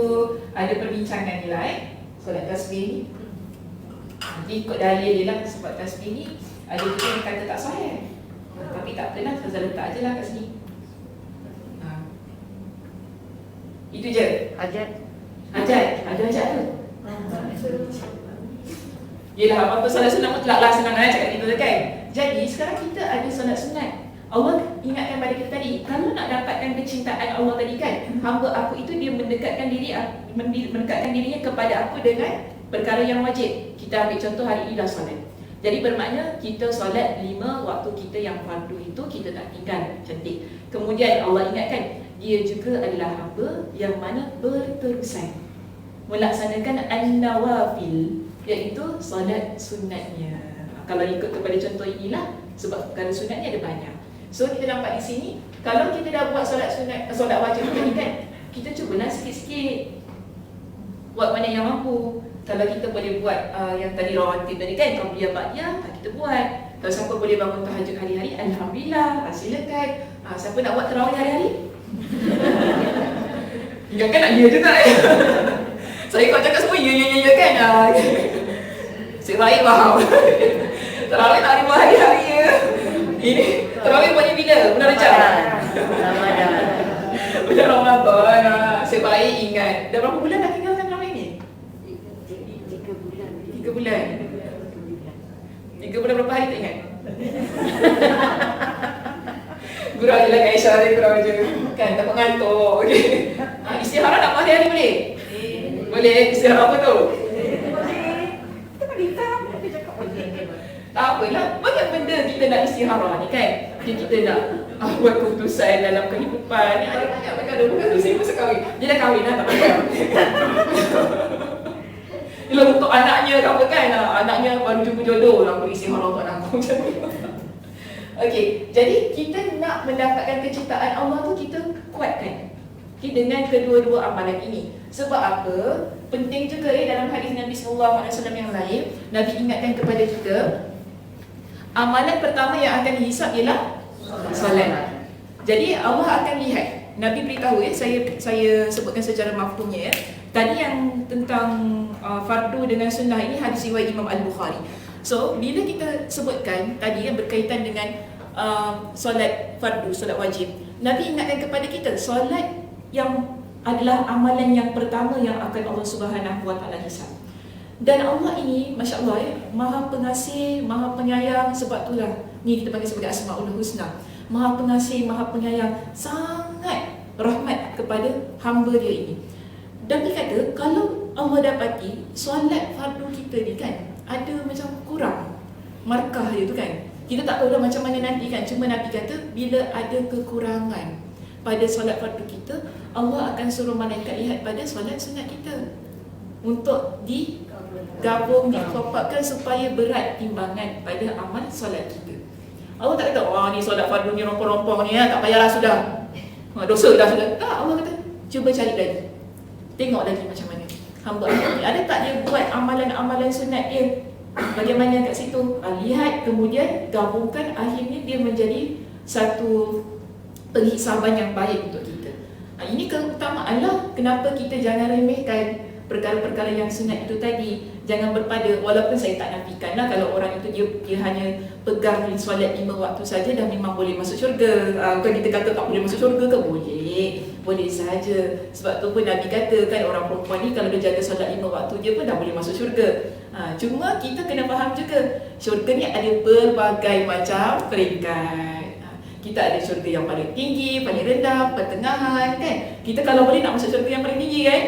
ada perbincangan ni lah solat tasbih ni. Nanti ikut dalil dia lah sebab tasbih ni ada juga yang kata tak sahih. Tapi tak apalah, Ustazah letak je lah kat sini. Itu je. Hajat. Ada hajat tu. Yelah, apa-apa solat sunat mutlak lah, senang lah cakap gitu kan. Jadi sekarang kita ada solat sunat. Allah ingatkan pada kita tadi, kalau nak dapatkan kecintaan Allah tadi kan, hamba aku itu dia mendekatkan dirinya kepada aku dengan perkara yang wajib. Kita ambil contoh hari ini dah solat. Jadi bermakna kita solat 5 waktu kita yang fardu itu kita tak tinggal. Cantik. Kemudian Allah ingatkan dia juga adalah hamba yang mana berterusan melaksanakan an-nawafil, iaitu solat sunatnya. Kalau ikut kepada contoh inilah, sebab perkara sunatnya ada banyak. So kita nampak di sini, kalau kita dah buat solat sunat, solat wajib tadi kan, kita cubalah sikit-sikit buat mana yang mampu. Kalau kita boleh buat yang tadi rawatib tadi kan, qabliyah ba'diyah, kita buat. Kalau siapa boleh bangun tahajud hari-hari, alhamdulillah, silakan. Siapa nak buat tarawih hari-hari? Ingatkan nak ya juga Saya kalau cakap semua ya kan. Cik Rahim faham. Tarawih tak 5 hari-hari ya. Ini tarawih buatnya bila? Bulan Rejab? Ramadan. Bulan Ramadan. Sebaik ingat. Dah berapa bulan dah tinggalkan tarawih ni? 3 bulan. 3 bulan. 3 bulan berapa hari tak ingat? Gurau je lah kat Aisyah dia, gurau je. Kan, tak mengantuk. Okay. Istihara nak buat hari-hari boleh? Boleh. Istihara apa tu? Tak apalah. Banyak benda kita nak istihara ni kan. Kita nak buat keputusan dalam kehidupan ni. Ada banyak perkara. Bukan tu saya masa kahwin. Dia dah kahwin dah, tak payah. Dia untuk anaknya ke apa kan. Anaknya baru jumpa jodoh lah. Aku istihara untuk anak aku macam tu. Okey, jadi kita nak mendapatkan kecintaan Allah tu kita kuatkan dengan kedua-dua amalan ini. Sebab apa? Penting juga dalam hadis Nabi SAW yang lain, Nabi ingatkan kepada kita, amalan pertama yang akan dihisap ialah solat. Jadi Allah akan lihat. Nabi beritahu saya sebutkan secara mafhumnya ya. Tadi yang tentang fardu dengan sunnah ini hadis riwayat Imam Al-Bukhari. So, bila kita sebutkan tadi yang berkaitan dengan solat fardu, solat wajib, Nabi ingatkan kepada kita solat yang adalah amalan yang pertama yang akan Allah Subhanahu Wa Taala hisab. Dan Allah ini, Masya Allah ya, Maha Pengasih, Maha Penyayang. Sebab itulah ni kita panggil sebagai Asmaul Husna. Maha Pengasih, Maha Penyayang, sangat rahmat kepada hamba dia ini. Dan dia kata kalau Allah dapati solat fardu kita ni kan ada macam kurang markah dia tu kan, kita tak tahu dah macam mana nanti kan. Cuma Nabi kata bila ada kekurangan pada solat fardu kita, Allah akan suruh malaikat lihat pada solat sunat kita untuk digabung, dikopakkan supaya berat timbangan pada amal solat kita. Allah tak kata, wah ni solat fardu ni rompong-rompong ni tak payahlah sudah, dosa dah sudah. Tak, Allah kata cuba cari lagi, tengok lagi macam mana hamba ni ada tak dia buat amalan-amalan sunat dia, bagaimana kat situ. Lihat, kemudian gabungkan, akhirnya dia menjadi satu penghisaban yang baik untuk kita. Ini keutamaanlah kenapa kita jangan remehkan perkara-perkara yang sunat itu tadi. Jangan berpada, walaupun saya tak nafikan lah kalau orang itu dia hanya pegang solat 5 waktu saja dah memang boleh masuk syurga. Bukan kita kata tak boleh masuk syurga ke? Boleh saja. Sebab tu pun Nabi kata kan, orang perempuan ni kalau dia jaga solat 5 waktu je pun dah boleh masuk syurga. Cuma kita kena faham juga, syurga ni ada berbagai macam peringkat. Kita ada syurga yang paling tinggi, paling rendah, pertengahan kan. Kita kalau boleh nak masuk syurga yang paling tinggi kan.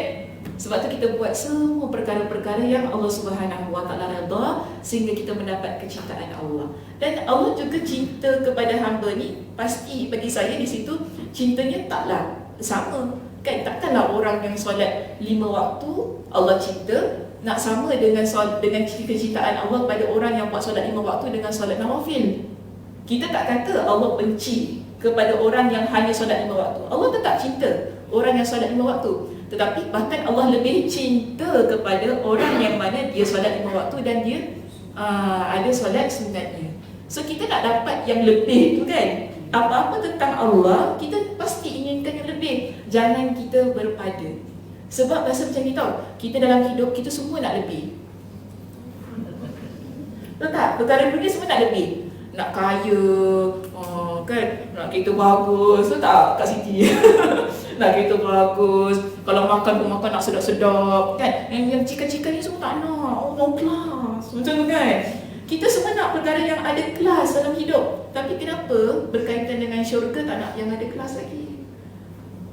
Sebab tu kita buat semua perkara-perkara yang Allah Subhanahu Wa Taala redha sehingga kita mendapat kecintaan Allah. Dan Allah juga cinta kepada hamba ni, pasti bagi saya di situ cintanya taklah sama kan. Takkanlah orang yang solat 5 waktu Allah cinta nak sama dengan kecintaan Allah pada orang yang buat solat 5 waktu dengan solat nawafil. Kita tak kata Allah benci kepada orang yang hanya solat 5 waktu. Allah tetap cinta orang yang solat 5 waktu. Tetapi bahkan Allah lebih cinta kepada orang yang mana dia solat 5 waktu dan dia ada solat sunatnya. So kita nak dapat yang lebih tu kan. Apa-apa tentang Allah, kita pasti inginkan yang lebih. Jangan kita berpada. Sebab rasa macam ni tau, kita dalam hidup kita semua nak lebih. Tahu tak? Perkara dunia semua nak lebih. Nak kaya, kan? Nak kereta bagus, tahu tak Kak Siti? Nak kereta bagus. Kalau makan pun makan nak sedap-sedap, kan? Yang chicken-chicken ni semua tak nak. Oh, low class. Macam tu kan? Kita semua nak perkara yang ada kelas dalam hidup. Tapi kenapa berkaitan dengan syurga tak nak yang ada kelas lagi?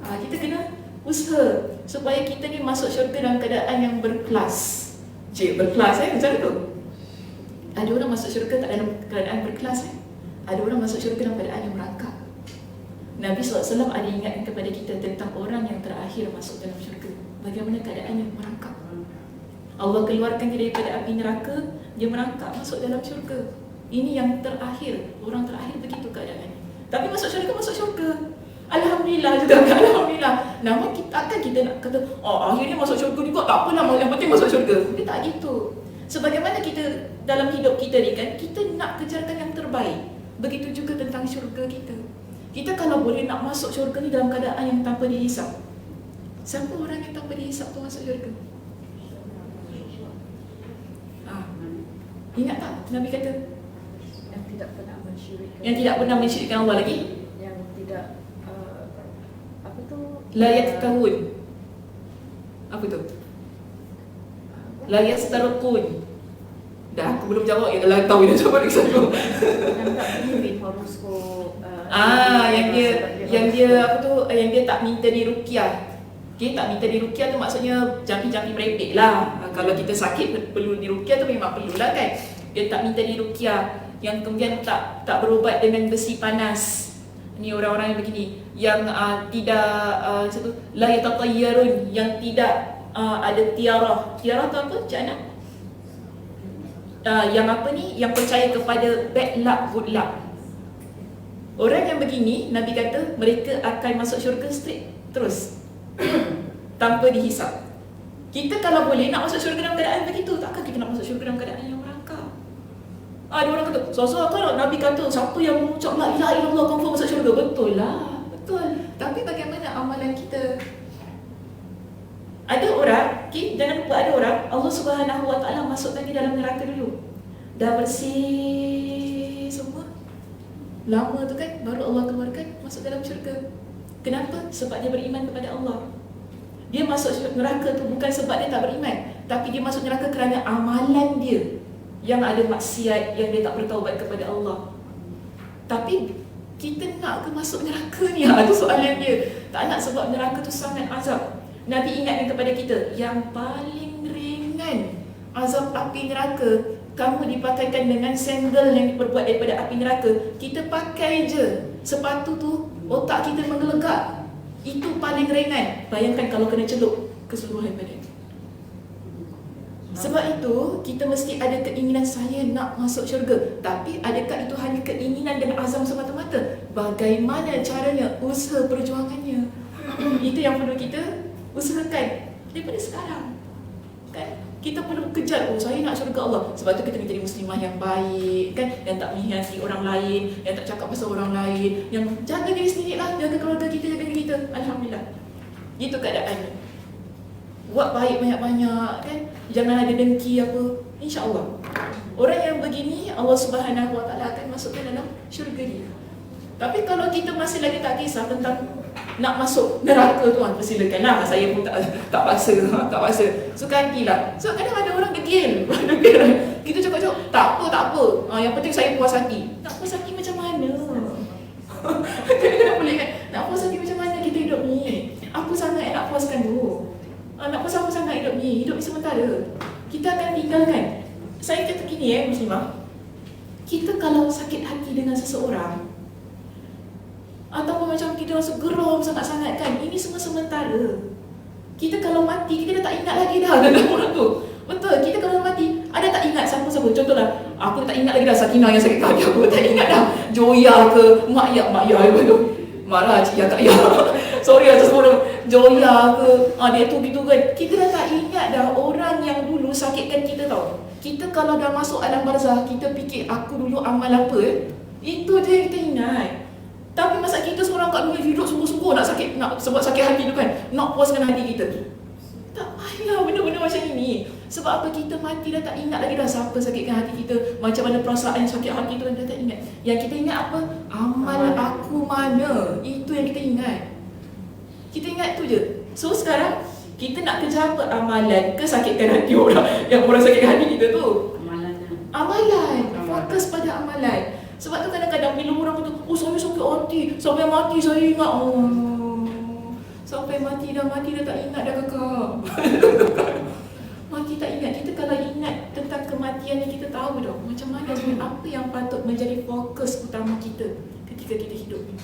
Kita kena usaha supaya kita ni masuk syurga dalam keadaan yang berkelas. Berkelas macam tu. Ada orang masuk syurga tak dalam keadaan berkelas Ada orang masuk syurga dalam keadaan yang merangkak. Nabi SAW ada ingatkan kepada kita tentang orang yang terakhir masuk dalam syurga. Bagaimana keadaan yang merangkak. Allah keluarkan dia daripada api neraka, dia merangkak masuk dalam syurga. Ini yang terakhir, orang terakhir begitu keadaannya. Tapi masuk syurga. Alhamdulillah juga, Alhamdulillah. Namun takkan kita nak kata, akhirnya masuk syurga juga, tak apalah, yang penting masuk syurga. Dia tak gitu. Sebagaimana kita dalam hidup kita ni kan, kita nak kejarkan yang terbaik. Begitu juga tentang syurga kita. Kita kalau boleh nak masuk syurga ni dalam keadaan yang tanpa dihisap. Siapa orang yang tanpa dihisap tu masuk syurga? Ingat tak Nabi kata? Yang tidak pernah mensyirikkan. Yang tidak pernah mensyirikkan Allah lagi? Yang tidak apa tu? La yaktahun. Apa tu? La yastarqun. Dah, aku belum jawab. Ya, kalau tahu dia jawab lagi satu. Yang tak believe in horoskop. Yang dia apa tu? Yang dia tak minta diruqyah. Dia tak minta diruqyah tu maksudnya jampi-jampi merepek lah. Kalau kita sakit perlu diruqyah tu memang perlulah kan. Dia tak minta diruqyah. Yang kemudian tak berubat dengan besi panas. Ni orang-orang yang begini. Yang tidak satu la yatatayyarun, yang tidak ada tiarah. Tiarah tu apa? Cik Ana? Yang apa ni? Yang percaya kepada bad luck, good luck. Orang yang begini, Nabi kata mereka akan masuk syurga straight terus. Tanpa dihisap. Kita kalau boleh nak masuk syurga dalam keadaan begitu, takkan kita nak masuk syurga dalam keadaan yang merangkak. Ada orang kata, kalau Nabi kata siapa yang mengucap la ilaha illallah confirm masuk syurga. Betul lah, betul. Tapi bagaimana amalan kita? Ada orang, jangan lupa ada orang Allah Subhanahu Wa Taala masukkan dia dalam neraka dulu. Dah bersih semua. Lama tu kan baru Allah keluarkan masuk dalam syurga. Kenapa? Sebab dia beriman kepada Allah. Dia masuk neraka tu bukan sebab dia tak beriman, tapi dia masuk neraka kerana amalan dia yang ada maksiat, yang dia tak bertaubat kepada Allah. Tapi kita nak ke masuk neraka ni? Itu soalan dia. Tak nak sebab neraka tu sangat azab. Nabi ingatkan kepada kita, yang paling ringan azab api neraka, kamu dipakaikan dengan sandal yang diperbuat daripada api neraka. Kita pakai je sepatu tu, otak kita menggelegak. Itu paling ringan. Bayangkan kalau kena celup keseluruhan badan. Sebab itu, kita mesti ada keinginan saya nak masuk syurga. Tapi adakah itu hanya keinginan dan azam semata-mata? Bagaimana caranya? Usaha perjuangannya. Itu yang perlu kita usahakan daripada sekarang. Kan? Kita perlu kejar, saya nak syurga Allah. Sebab tu kita menjadi muslimah yang baik, kan? Yang tak mengkhianati orang lain, yang tak cakap pasal orang lain, yang jaga diri sendiri lah, jaga keluarga kita, jaga diri kita. Alhamdulillah. Itu keadaannya. Buat baik banyak-banyak, kan? Jangan ada dengki apa. InsyaAllah orang yang begini Allah Subhanahu Wa Taala akan masukkan dalam syurga dia. Tapi kalau kita masih lagi tak kisah tentang nak masuk neraka tu, persilakanlah. Saya pun tak paksa. Suka hatilah. So kadang ada orang degil. Kita cakap-cakap, tak apa. Yang penting saya puas hati. Nak puas hati macam mana? Kadang-kadang boleh kan? Nak puas hati macam mana kita hidup ni? Apa sangat nak puaskan tu? Nak puas apa sangat hidup ni? Hidup ni sementara. Kita akan tinggalkan. Saya kata gini muslimah. Kita kalau sakit hati dengan seseorang, ataupun macam kita rasa geram sangat-sangat kan, ini semua sementara. Kita kalau mati, kita dah tak ingat lagi dah dengan orang tu. Betul, kita kalau mati, Ada tak ingat siapa-siapa? Contohlah, aku tak ingat lagi dah Sakinah yang sakit kaki, aku tak ingat dah Joya ke Mak Ya apa tu. Marah cik ya tak ya. Sorry atas semua Joya ke dia tu gitu kan. Kita dah tak ingat dah orang yang dulu sakitkan kita tau. Kita kalau dah masuk alam barzah, kita fikir aku dulu amal apa itu je yang kita ingat. Tapi masa kita seorang kat dunia hidup sungguh-sungguh nak sebab sakit hati tu kan, nak puaskan hati kita. Tak payah benda-benda macam ini. Sebab apa? Kita mati dah tak ingat lagi dah siapa sakitkan hati kita, macam mana perasaan sakit hati tu dah tak ingat. Yang kita ingat apa? Amal aku mana? Itu yang kita ingat. Kita ingat tu je. So sekarang kita nak kerja apa? Amalan ke sakitkan hati orang yang orang sakitkan hati kita tu? Amalan. Fokus pada amalan. Sebab tu kadang-kadang bila orang kata, oh saya sakit hati, sampai mati saya ingat. Sampai mati dah tak ingat dah kakak. Mati tak ingat. Kita kalau ingat tentang kematian ni, kita tahu dah macam mana apa yang patut menjadi fokus utama kita ketika kita hidup ni.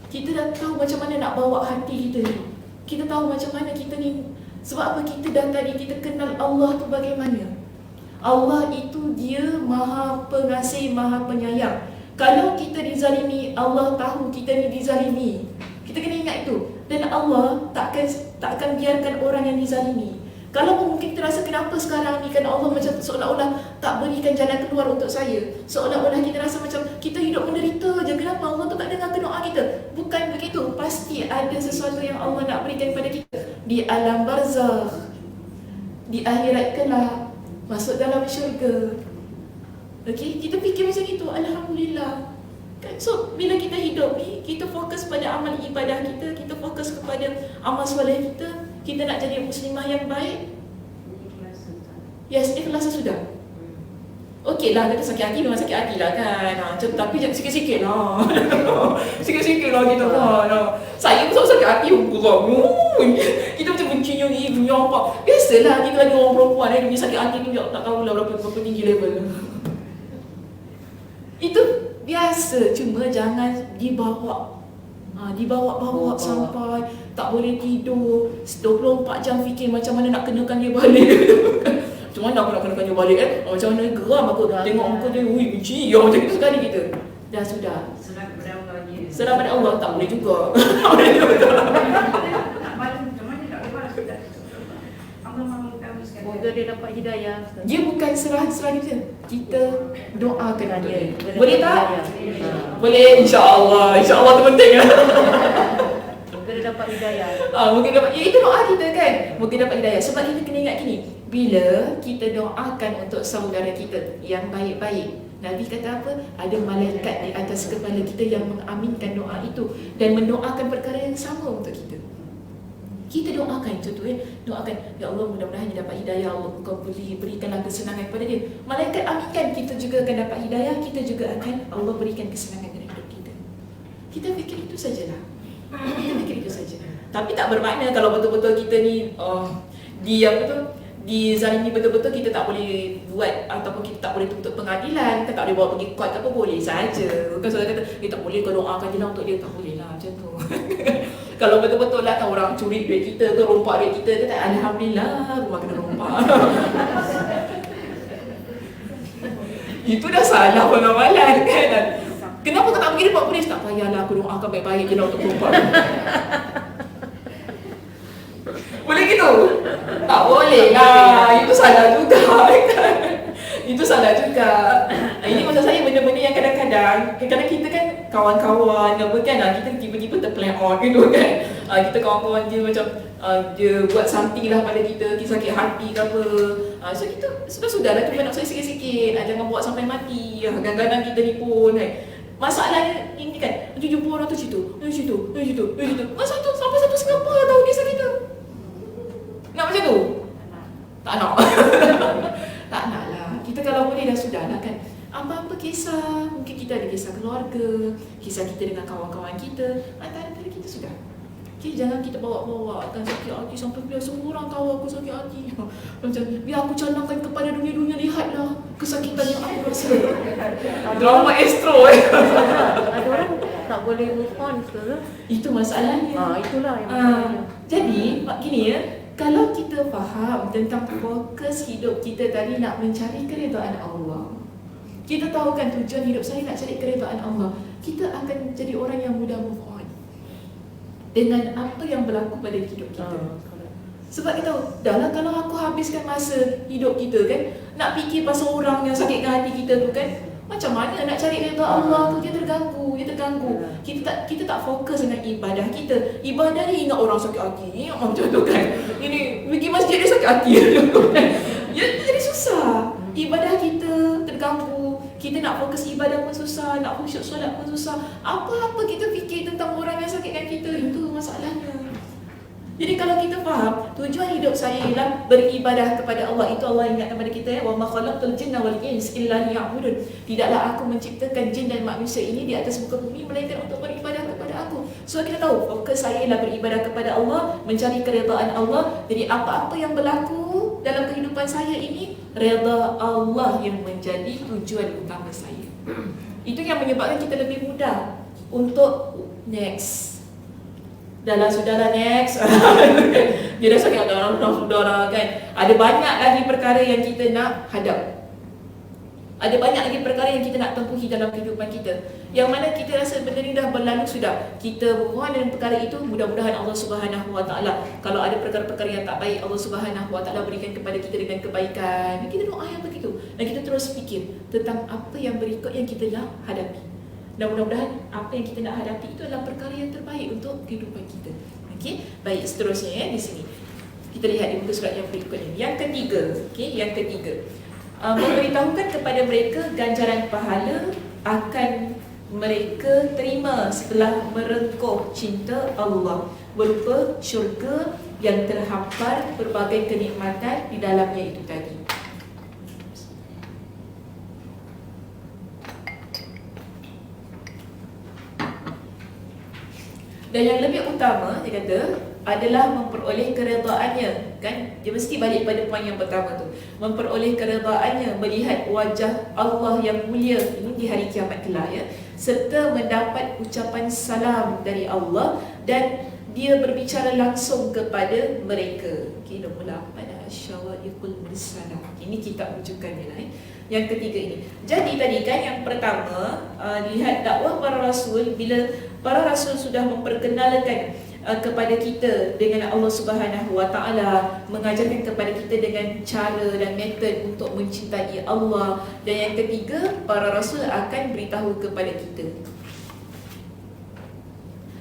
Kita dah tahu macam mana nak bawa hati kita ni. Kita tahu macam mana kita ni. Sebab apa? Kita dah tadi kita kenal Allah tu bagaimana. Allah itu dia maha pengasih, maha penyayang. Kalau kita dizalimi, Allah tahu kita ni dizalimi. Kita kena ingat itu. Dan Allah takkan biarkan orang yang dizalimi. Kalau mungkin kita rasa kenapa sekarang ni kan Allah macam seolah-olah tak berikan jalan keluar untuk saya. Seolah-olah kita rasa macam kita hidup menderita je. Kenapa Allah tu tak dengar doa kita? Bukan begitu. Pasti ada sesuatu yang Allah nak berikan pada kita. Di alam barzakh, di akhirat kelak, masuk dalam syurga. Okey, kita fikir macam itu. Alhamdulillah. Kan? So, bila kita hidup ni, kita fokus pada amal ibadah kita, kita fokus kepada amal soleh kita. Kita nak jadi muslimah yang baik. Yes, ikhlas sudah. Okey lah, kata sakit hati memang sakit hati lah kan. Tapi sikit-sikit lah. Sikit-sikit lah kita kan. Saya pun sakit hati. Kita macam bencinya ni, dunia apa. Biasalah, kita lagi orang perempuan ni, dunia sakit hati ni tak tahu lah berapa tinggi level. Itu biasa, cuma jangan dibawa. Dibawa-bawa sampai tak boleh tidur 24 jam fikir macam mana nak kenakan dia balik. Macam mana aku nak kenakan dia balik macam mana geram aku tengok muka dia, benci macam itu sekali kita. Dah sudah. Serah pada Allah tak boleh juga. Tak boleh juga. Moga dia dapat hidayah. Dia bukan serah dia. Kita doakan dia. Boleh tak? Boleh, insya-Allah. Insya-Allah tu penting. Moga dia dapat hidayah. Mungkin dapat. Itu doa kita kan. Mungkin dapat hidayah. Sebab kita kena ingat gini. Bila kita doakan untuk saudara kita yang baik-baik, Nabi kata apa? Ada malaikat di atas kepala kita yang mengaminkan doa itu dan mendoakan perkara yang sama untuk kita. Kita doakan contoh doakan, ya Allah mudah-mudahan dia dapat hidayah, Allah kau berikanlah kesenangan kepada dia. Malaikat aminkan, kita juga akan dapat hidayah, kita juga akan Allah berikan kesenangan dalam hidup kita. Kita fikir itu sajalah. Kita fikir itu saja. Tapi tak bermakna kalau betul-betul kita ni dizalimi betul-betul kita tak boleh buat ataupun kita tak boleh tuntut pengadilan, kita tak boleh bawa pergi court apa, boleh saja. Bukan saudara kata tak boleh kau doakan je lah untuk dia, tak boleh lah macam tu. Kalau betul-betul lah kan orang curi duit kita ke rompak duit kita, kata alhamdulillah rumah kena rompak. Itu dah salah pengamalan kan. Kenapa kau tak pergi report polis? Tak payahlah, aku doakan baik-baik je lah untuk rompak. Boleh gitu? Tak boleh lah. Itu salah juga kan. Itu salah juga. Ini maksud saya benda-benda yang kadang-kadang kita kan kawan-kawan apa kan, kita tiba-tiba terplan on gitu kan. Kita kawan-kawan dia macam dia buat something lah pada kita sakit hati ke apa. So kita sudah-sudahlah tu nak saya sikit-sikit. Jangan buat sampai mati. Kadang-kadang kita ni pun kan. Masalahnya ini kan, jumpa orang tu situ. Masa tu sampai satu Singapura tahu kisah kita. Nak macam tu? Tak nak. Tak nak lah. Kita kalau boleh dah sudah lah kan. Apa-apa kisah, mungkin kita ada kisah keluarga, kisah kita dengan kawan-kawan kita, antara kita sudah. Okay, jangan kita bawa-bawa kan sakit hati sampai biar semua orang tahu aku sakit hati. Macam biar aku canangkan kepada dunia-dunia, lihatlah kesakitan yang aku rasa. Drama Astro Ada orang tak boleh move on ke? Itu masalahnya. Itulah yang masalahnya. Jadi, gini ya, kalau kita faham tentang fokus hidup kita tadi nak mencari keredaan Allah, kita tahu kan tujuan hidup saya nak cari keredaan Allah, kita akan jadi orang yang mudah move on dengan apa yang berlaku pada hidup kita. Sebab kita tahu, dah lah kalau aku habiskan masa hidup kita kan nak fikir pasal orang yang sakitkan hati kita tu kan, macam mana nak cari redha Allah tu, dia terganggu. Kita tak fokus dengan ibadah kita. Ibadah ni ingat orang sakit hati ni macam tu kan. Ini pergi masjid dia sakit hati kan. Jadi susah. Ibadah kita terganggu. Kita nak fokus ibadah pun susah, nak khusyuk solat pun susah. Apa-apa kita fikir tentang orang yang sakitkan kita, itu masalahnya. Jadi kalau kita faham tujuan hidup saya ialah beribadah kepada Allah, itu Allah ingatkan kepada kita, wa ma khalaqtul jinna wal insa illa liya'budun. Tidaklah aku menciptakan jin dan manusia ini di atas muka bumi melainkan untuk beribadah kepada aku. So kita tahu fokus saya ialah beribadah kepada Allah, mencari keredaan Allah. Jadi apa-apa yang berlaku dalam kehidupan saya ini, redha Allah yang menjadi tujuan utama saya. Itu yang menyebabkan kita lebih mudah untuk next. Dahlah sudahlah next. Dia dah sangat sudahlah kan. Ada banyak lagi perkara yang kita nak hadap. Ada banyak lagi perkara yang kita nak tempuhi dalam kehidupan kita, yang mana kita rasa benda ni dah berlalu sudah. Kita berhubungan dengan perkara itu, mudah-mudahan Allah Subhanahu Wa Taala, kalau ada perkara-perkara yang tak baik, Allah Subhanahu Wa Taala berikan kepada kita dengan kebaikan. Kita doa yang begitu dan kita terus fikir tentang apa yang berikut yang kita nak hadapi. Dan mudah-mudahan apa yang kita nak hadapi itu adalah perkara yang terbaik untuk kehidupan kita. Okey, baik, seterusnya di sini. Kita lihat di muka surat yang berikutnya. Yang ketiga, yang ketiga. Memberitahukan kepada mereka ganjaran pahala akan mereka terima setelah merengkuh cinta Allah, berupa syurga yang terhampar berbagai kenikmatan di dalamnya itu tadi. Dan yang lebih utama, dia kata, adalah memperoleh keredaannya. Kan? Dia mesti balik pada poin yang pertama tu. Memperoleh keredaannya, melihat wajah Allah yang mulia ini di hari kiamat kelak, ya, serta mendapat ucapan salam dari Allah dan dia berbicara langsung kepada mereka. Okey, nombor 8, Asy-Syawa'iqul Mursalah. Ini kitab rujukannya lah. Yang ketiga ini. Jadi tadi kan yang pertama, lihat dakwah para rasul, bila para rasul sudah memperkenalkan kepada kita dengan Allah Subhanahu Wa Taala, mengajarkan kepada kita dengan cara dan metod untuk mencintai Allah. Dan yang ketiga, para rasul akan beritahu kepada kita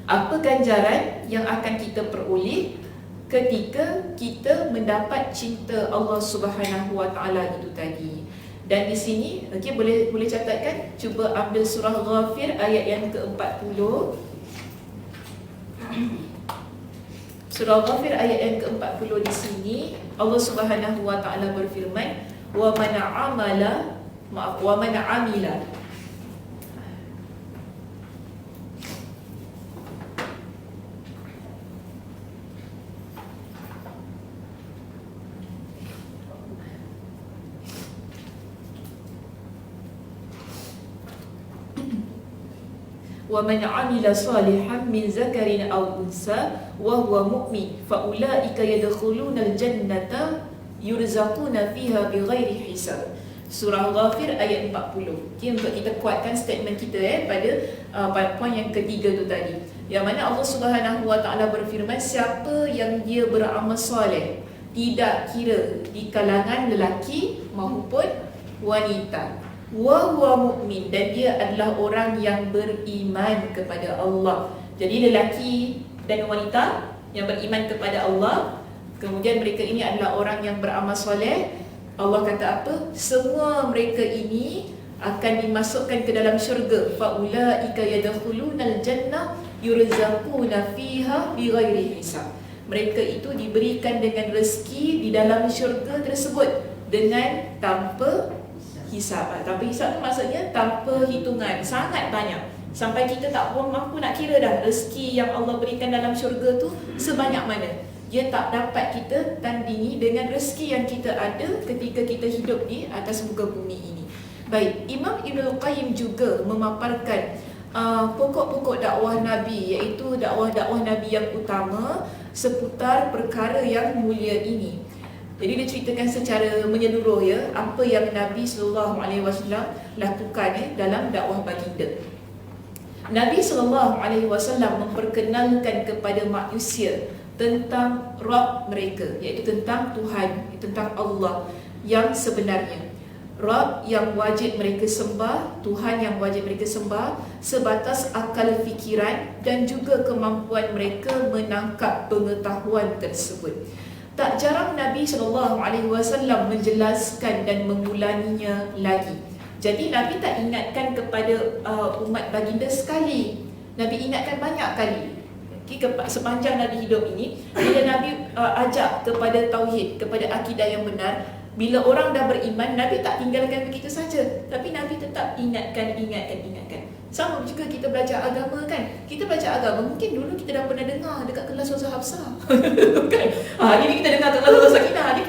apa ganjaran yang akan kita peroleh ketika kita mendapat cinta Allah Subhanahu Wa Taala itu tadi. Dan di sini, okey, boleh catatkan, cuba ambil surah Ghafir ayat yang ke-40. Surah Ghafir ayat yang ke-40 di sini, Allah Subhanahu Wa Taala berfirman, wa man amila وَمَنْ عَمِلَ صَالِحًا مِنْ ذَكَرٍ أَوْ أُنْثَى وَهُوَ مُؤْمِنٌ فَأُولَئِكَ يَدْخُلُونَ الْجَنَّةَ يُرْزَقُونَ فِيهَا بِغَيْرِ حِسَابٍ. Surah Ghafir ayat 40. Okay, untuk kita kuatkan statement kita pada poin yang ketiga tu tadi, yang mana Allah Subhanahu Wa Taala berfirman, siapa yang dia beramal soleh, tidak kira di kalangan lelaki maupun wanita, wa huwa mu'min, dan dia adalah orang yang beriman kepada Allah. Jadi lelaki dan wanita yang beriman kepada Allah, kemudian mereka ini adalah orang yang beramal soleh, Allah kata apa? Semua mereka ini akan dimasukkan ke dalam syurga. Faulaika yadkhulunal jannah yurzaquna fiha bighairi hisab. Mereka itu diberikan dengan rezeki di dalam syurga tersebut dengan tanpa hisab. Tanpa hisab tu maksudnya tanpa hitungan, sangat banyak, sampai kita tak mampu nak kira dah rezeki yang Allah berikan dalam syurga tu sebanyak mana. Dia tak dapat kita tandingi dengan rezeki yang kita ada ketika kita hidup di atas muka bumi ini. Baik, Imam Ibnul Qayyim juga memaparkan pokok-pokok dakwah Nabi, iaitu dakwah-dakwah Nabi yang utama seputar perkara yang mulia ini. Jadi dia ceritakan secara menyeluruh ya apa yang Nabi SAW lakukan dalam dakwah baginda. Nabi SAW memperkenalkan kepada manusia tentang Rabb mereka, iaitu tentang Tuhan, tentang Allah yang sebenarnya. Rabb yang wajib mereka sembah, Tuhan yang wajib mereka sembah sebatas akal fikiran dan juga kemampuan mereka menangkap pengetahuan tersebut. Tak jarang Nabi SAW menjelaskan dan mengulanginya lagi. Jadi Nabi tak ingatkan kepada umat baginda sekali, Nabi ingatkan banyak kali. Sepanjang Nabi hidup ini, bila Nabi ajak kepada tauhid, kepada akidah yang benar, bila orang dah beriman, Nabi tak tinggalkan begitu saja, tapi Nabi tetap ingatkan. Sama juga kita belajar agama kan. Kita belajar agama, mungkin dulu kita dah pernah dengar dekat kelas Ustazah Hafsah kan? Jadi kita dengar kelas Ustazah Sakinah, jadi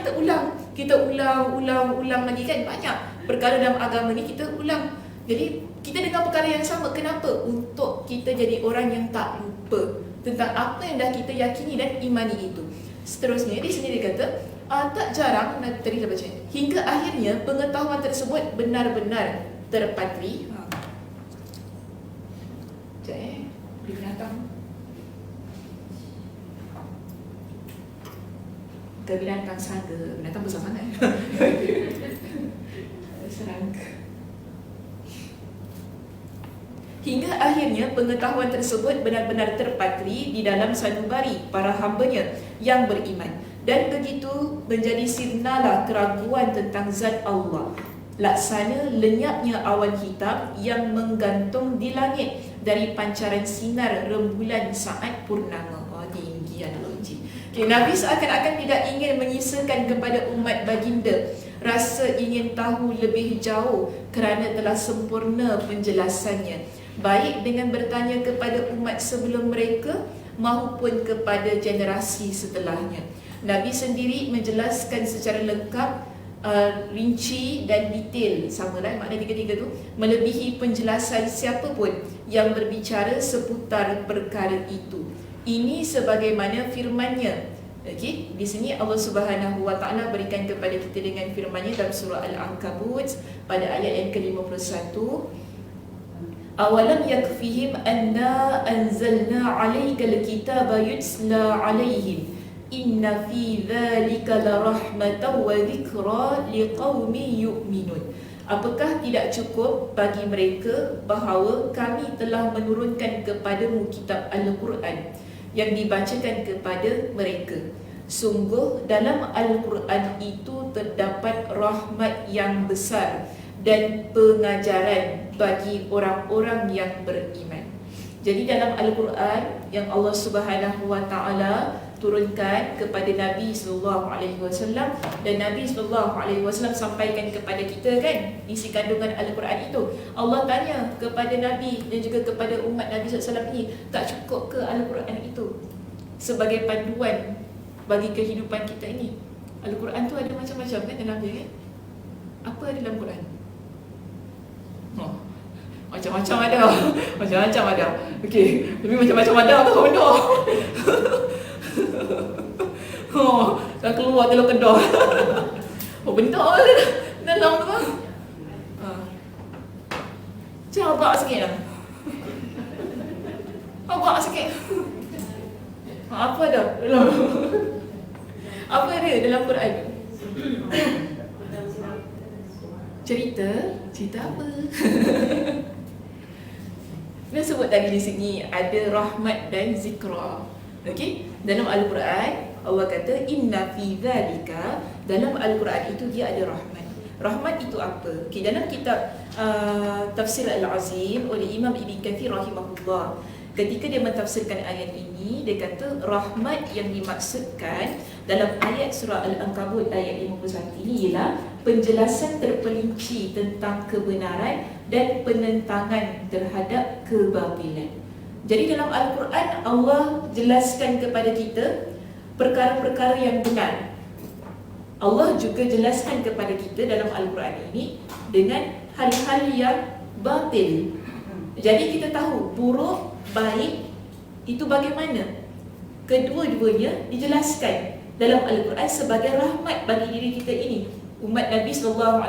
kita ulang lagi kan. Banyak perkara dalam agama ni kita ulang. Jadi kita dengar perkara yang sama. Kenapa? Untuk kita jadi orang yang tak lupa tentang apa yang dah kita yakini dan imani itu. Seterusnya di sini dia kata, tak jarang, tadi dah baca, hingga akhirnya pengetahuan tersebut benar-benar terpatri. Beli binatang. Ke binatang serangga. Binatang besar sangat. Serangga. Hingga akhirnya pengetahuan tersebut benar-benar terpatri di dalam sanubari para hambanya yang beriman. Dan begitu menjadi sirnalah keraguan tentang zat Allah, laksana lenyapnya awan hitam yang menggantung di langit dari pancaran sinar rembulan saat purnama. Tinggi analogi. Nabi seakan-akan tidak ingin menyisakan kepada umat baginda rasa ingin tahu lebih jauh kerana telah sempurna penjelasannya, baik dengan bertanya kepada umat sebelum mereka maupun kepada generasi setelahnya. Nabi sendiri menjelaskan secara lengkap, rinci dan detail, sama lah makna tiga-tiga tu, melebihi penjelasan siapa pun yang berbicara seputar perkara itu. Ini sebagaimana firman-Nya. Okey, di sini Allah Subhanahu Wa Taala berikan kepada kita dengan firman-Nya dalam surah Al-Ankabut pada ayat yang ke-51. Awalam yakfihim anna anzalna 'alaikal kitaba yutla 'alaihim inna fi dhalika larahmatan wa dhikra liqaumin yu'minun. Apakah tidak cukup bagi mereka bahawa kami telah menurunkan kepadamu kitab Al-Quran yang dibacakan kepada mereka? Sungguh dalam Al-Quran itu terdapat rahmat yang besar dan pengajaran bagi orang-orang yang beriman. Jadi dalam Al-Quran yang Allah Subhanahu Wa Taala turunkan kepada Nabi SAW, dan Nabi SAW sampaikan kepada kita kan isi kandungan Al-Quran itu. Allah tanya kepada Nabi dan juga kepada umat Nabi SAW ni, tak cukup ke Al-Quran itu sebagai panduan bagi kehidupan kita ini? Al-Quran tu ada macam-macam kan dalam dia kan? Apa ada dalam Quran? Macam-macam ada. Macam-macam ada. Okey, tapi macam-macam ada apa benda? Dah keluar telur kedor. Benda dalam tu kan. Cuba sikit lah. Abang sikit. Apa dah? Apa ada dalam Quran? Cerita apa? Dia sebut tadi di sini ada rahmat dan zikra. Okey, dalam Al-Quran Allah kata inna fi dzalika, dalam Al-Quran itu dia ada rahmat. Rahmat itu apa? Okey, dalam kitab Tafsir Al-Azim oleh Imam Ibn Kathir rahimahullah, ketika dia mentafsirkan ayat ini, dia kata rahmat yang dimaksudkan dalam ayat surah Al-Ankabut ayat 51 ini ialah penjelasan terperinci tentang kebenaran dan penentangan terhadap kebatilan. Jadi dalam Al-Quran Allah jelaskan kepada kita perkara-perkara yang benar. Allah juga jelaskan kepada kita dalam Al-Quran ini dengan hal-hal yang batil. Jadi kita tahu buruk, baik itu bagaimana. kedua-duanya dijelaskan dalam Al-Quran sebagai rahmat bagi diri kita ini, umat Nabi SAW.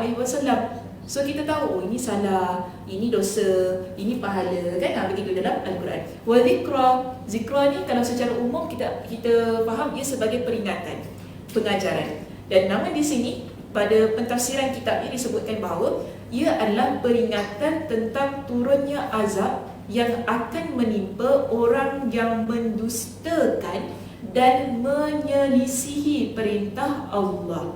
So kita tahu, oh ini salah, ini dosa, ini pahala, kan? Begitu dalam Al-Quran. Wa zikra, zikra ni kalau secara umum kita faham ia sebagai peringatan, pengajaran. Dan nama di sini pada pentafsiran kitab ini disebutkan bahawa ia adalah peringatan tentang turunnya azab yang akan menimpa orang yang mendustakan dan menyelisihi perintah Allah.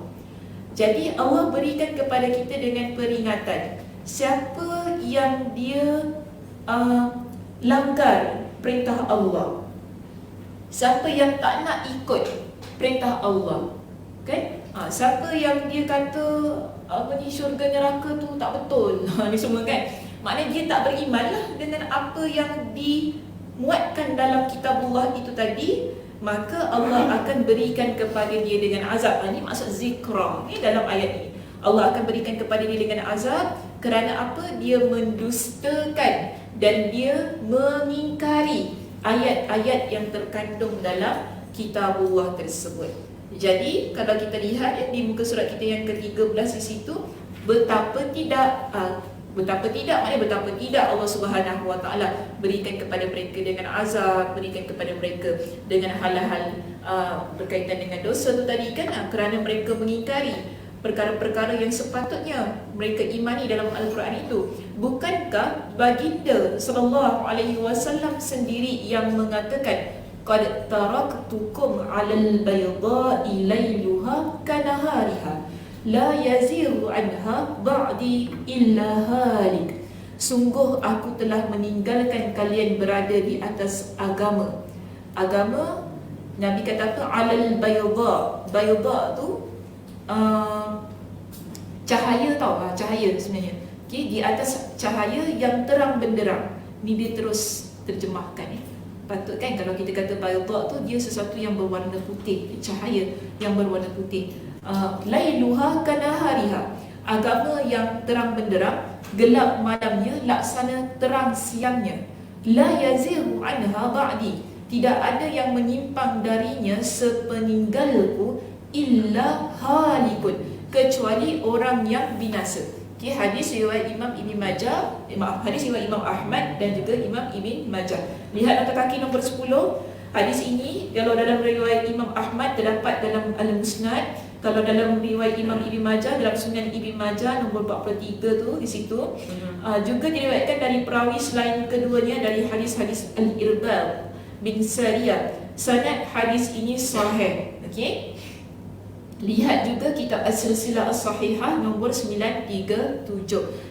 Jadi Allah berikan kepada kita dengan peringatan, siapa yang dia langgar perintah Allah, siapa yang tak nak ikut perintah Allah, kan? Siapa yang dia kata syurga neraka tu tak betul, ni semua kan, maknanya dia tak beriman lah dengan apa yang dimuatkan dalam kitabullah itu tadi, maka Allah akan berikan kepada dia dengan azab. Ini maksud zikra ni dalam ayat ini. Allah akan berikan kepada dia dengan azab kerana apa? Dia mendustakan dan dia mengingkari ayat-ayat yang terkandung dalam kitabullah tersebut. Jadi kalau kita lihat di muka surat kita yang ke-13 di situ, betapa tidak Allah Subhanahu Wa Taala berikan kepada mereka dengan azab, berikan kepada mereka dengan hal-hal berkaitan dengan dosa tu tadi kan, kerana mereka mengingkari perkara-perkara yang sepatutnya mereka imani dalam Al-Quran itu. Bukankah baginda sallallahu alaihi wasallam sendiri yang mengatakan, qad taraktukum 'alal bayda'i layluha kanahariha la yaziru anha ba'di illa halik. Sungguh aku telah meninggalkan kalian berada di atas agama. Agama, Nabi kata apa? Alal bayda. Bayda tu cahaya, tau? Cahaya sebenarnya. Okay, di atas cahaya yang terang benderang. Ni dia terus terjemahkan. Patut kan kalau kita kata bayda tu dia sesuatu yang berwarna putih, cahaya yang berwarna putih. Lailuha kanahariha, agama yang terang benderang, gelap malamnya laksana terang siangnya. La yaziru anha ba'di, tidak ada yang menyimpang darinya sepeninggalku, illa halikun, kecuali orang yang binasa. Okay, hadis riwayat Imam Ibn Majah, hadis riwayat Imam Ahmad dan juga Imam Ibn Majah. Lihat angka kaki nombor 10. Hadis ini kalau dalam riwayat Imam Ahmad terdapat dalam Al-Musnad, kalau dalam riwayat Imam Ibn Majah dalam Sunan Ibn Majah nombor 43 tu di situ. Juga diriwayatkan dari perawi selain keduanya dari hadis-hadis Al-Irbal bin Sariyah. Sanad hadis ini sahih. Okey. Lihat juga kitab As-Silsilah As-Sahihah nombor 937.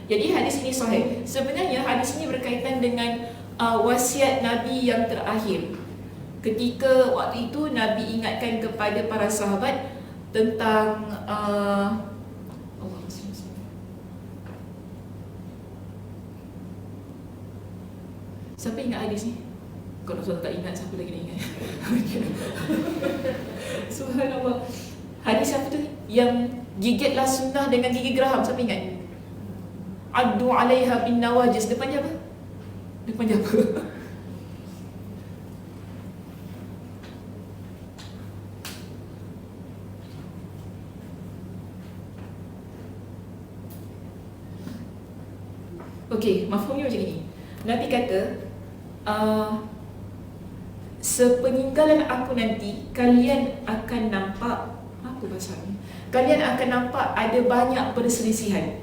Jadi hadis ini sahih. Sebenarnya hadis ini berkaitan dengan wasiat Nabi yang terakhir. Ketika waktu itu Nabi ingatkan kepada para sahabat tentang siapa ingat hadis ni? Kalau saya tak ingat, siapa lagi nak ingat? Subhanallah. Hadis apa tu? Yang gigitlah sunnah dengan gigi geraham, siapa ingat? Addu alaiha bin nawajis. Depannya apa? Depannya apa? Okey, mafhumnya macam ni. Nabi kata, sepeninggalan aku nanti, kalian akan nampak, apa bahasa ni? Kalian akan nampak ada banyak perselisihan.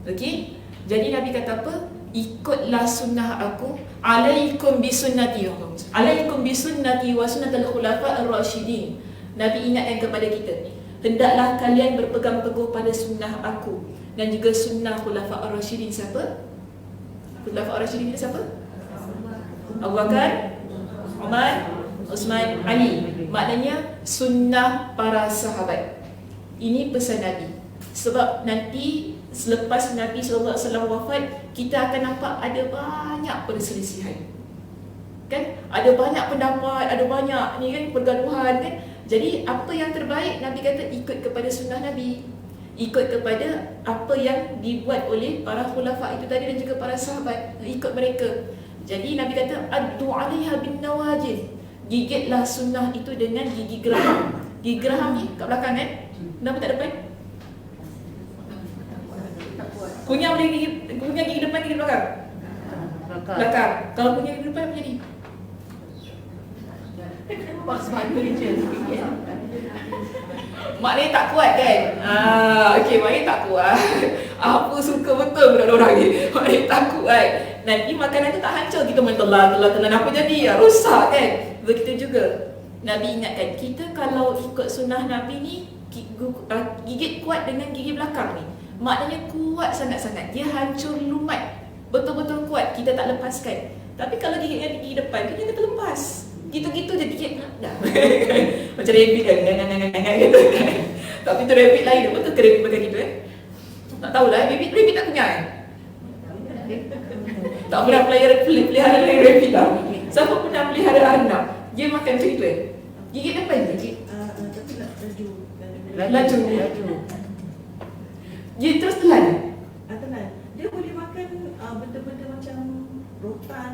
Okey? Jadi Nabi kata apa? Ikutlah sunnah aku, alaikum bisunnati, alaikum bisunnati wa sunnatul khulafa ar-rasyidin. Nabi ingatkan kepada kita, hendaklah kalian berpegang teguh pada sunnah aku dan juga sunnah khulafa ar-rasyidin. Siapa? Khulafa ar-rasyidin itu siapa? Abu Bakar, Umar, Uthman, Ali. Maknanya sunnah para sahabat. Ini pesan Nabi. Sebab nanti selepas Nabi SAW wafat, kita akan nampak ada banyak perselisihan. Kan? Ada banyak pendapat, ada banyak ni kan pergaduhan kan. Jadi apa yang terbaik, Nabi kata ikut kepada sunnah Nabi. Ikut kepada apa yang dibuat oleh para khulafa itu tadi dan juga para sahabat. Ikut mereka. Jadi Nabi kata addu 'alaiha bin nawajid. gigitlah sunnah itu dengan gigi geraham. Gigi geraham ni kat belakang kan? Kenapa tak depan? Kunyah boleh gigi, kunyah gigi depan, gigi belakang? Belakang. Kalau kunyah gigi depan apa jadi? Pas mana je sikit. Maknanya tak kuat kan? Okey, maknanya tak kuat. Apa suka betul budak orang ni. Maknanya tak kuat. Nanti makanan tu tak hancur, kita main telan apa jadi? Rosak kan? Begitu juga Nabi ingatkan, kita kalau ikut sunnah Nabi ni gigit kuat dengan gigi belakang ni. Maknanya kuat sangat-sangat. Dia hancur lumat. Betul-betul kuat, kita tak lepaskan. Tapi kalau gigit dengan gigi depan, kita kata lepas. Gitu-gitu je gigit dah. Macam rabbit kan, gitu kan. Tapi tu rabbit lain, betul ke rabbit pakai gitu Tak tahulah, rabbit tak punya kan? Tak pernah pelihara rabbit lah. Siapa pernah pelihara arnab? Dia makan macam itu Gigit depan je. Tapi nak laju. Laju. Dia terus telan. Telan. Dia boleh makan benda-benda macam rotan.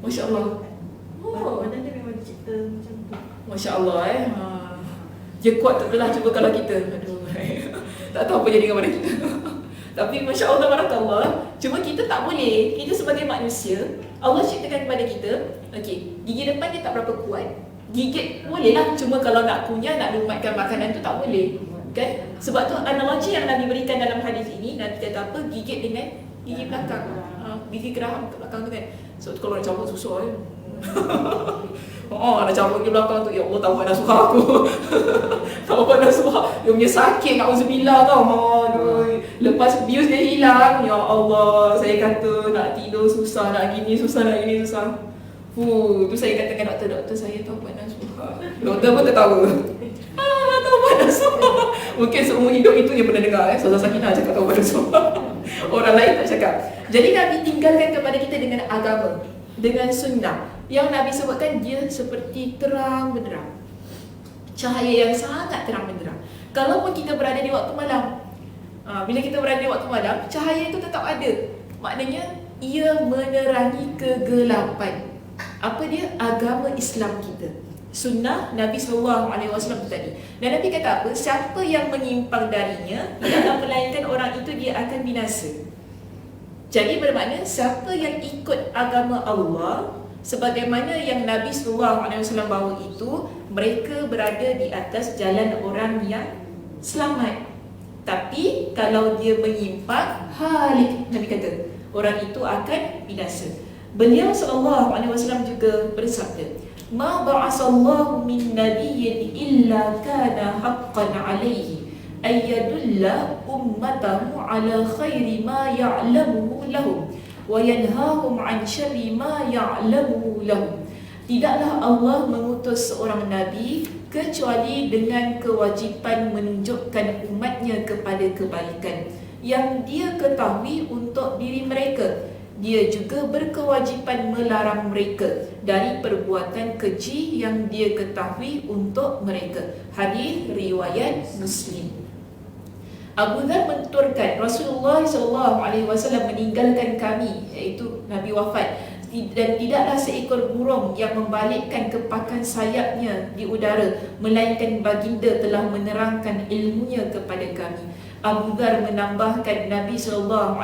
Masya Allah. Badan dia memang dicipta macam tu. Masya Allah Dia kuat tak belah cuba kalau kita. Aduh. Tak tahu apa jadi dengan badan kita. Tapi Masya Allah, Barakallah. Cuma kita tak boleh. Kita sebagai manusia, Allah ciptakan kepada kita, okey, gigi depan dia tak berapa kuat. Gigit boleh lah, cuma kalau nak kunyah, nak lumatkan makanan tu tak boleh kan? Sebab tu analogi yang Nabi berikan dalam hadis ini, Nabi kata apa? Gigit dengan gigi belakang, gigi geraham kat belakang tu kan. So kalau nak cabut susah nak cabut gigi belakang tu, ya Allah, taubat dah suka aku. Taubat dah suka. Dia punya sakit, na'udzubillah tau. Aduh. Lepas bius dia hilang, ya Allah, saya kata nak tidur susah, nak gini susah, nak gini susah. Tu saya katakan doktor saya taubat dah suka. Doktor pun tertawa. Taubat dah suka. Mungkin seumur hidup itu dia pernah dengar Ustazah Sakinah cakap taubat dah suka. Orang lain tak cakap. Jadi Nabi tinggalkan kepada kita dengan agama, dengan sunnah yang Nabi sebutkan dia seperti terang benderang, cahaya yang sangat terang benderang. Kalaupun kita berada di waktu malam, bila kita berada di waktu malam, cahaya itu tetap ada. Maknanya ia menerangi kegelapan. Apa dia? Agama Islam kita, sunnah Nabi SAW tadi. Dan Nabi kata apa? Siapa yang menyimpang darinya, tidaklah melainkan orang itu dia akan binasa. Jadi bermakna siapa yang ikut agama Allah sebagaimana yang Nabi SAW bawa itu, mereka berada di atas jalan orang yang selamat. Tapi kalau dia menyimpang, halik, Nabi kata, orang itu akan binasa. Beliau SAW juga bersabda, "Ma ba'asallahu min nabiyyin illa kana haqqan 'alaihi ayyadulla ummatahu ala khairi ma ya'lamuhu lahum wa yanhahum 'an syarri ma ya'lamuhu lahum." Tidaklah Allah mengutus seorang nabi kecuali dengan kewajipan menunjukkan umatnya kepada kebaikan yang dia ketahui untuk diri mereka. Dia juga berkewajipan melarang mereka dari perbuatan keji yang dia ketahui untuk mereka. Hadis riwayat Muslim. Abu Dhar menuturkan Rasulullah SAW meninggalkan kami, iaitu Nabi wafat, dan tidaklah seekor burung yang membalikkan kepakan sayapnya di udara, melainkan baginda telah menerangkan ilmunya kepada kami. Abu Dhar menambahkan Nabi SAW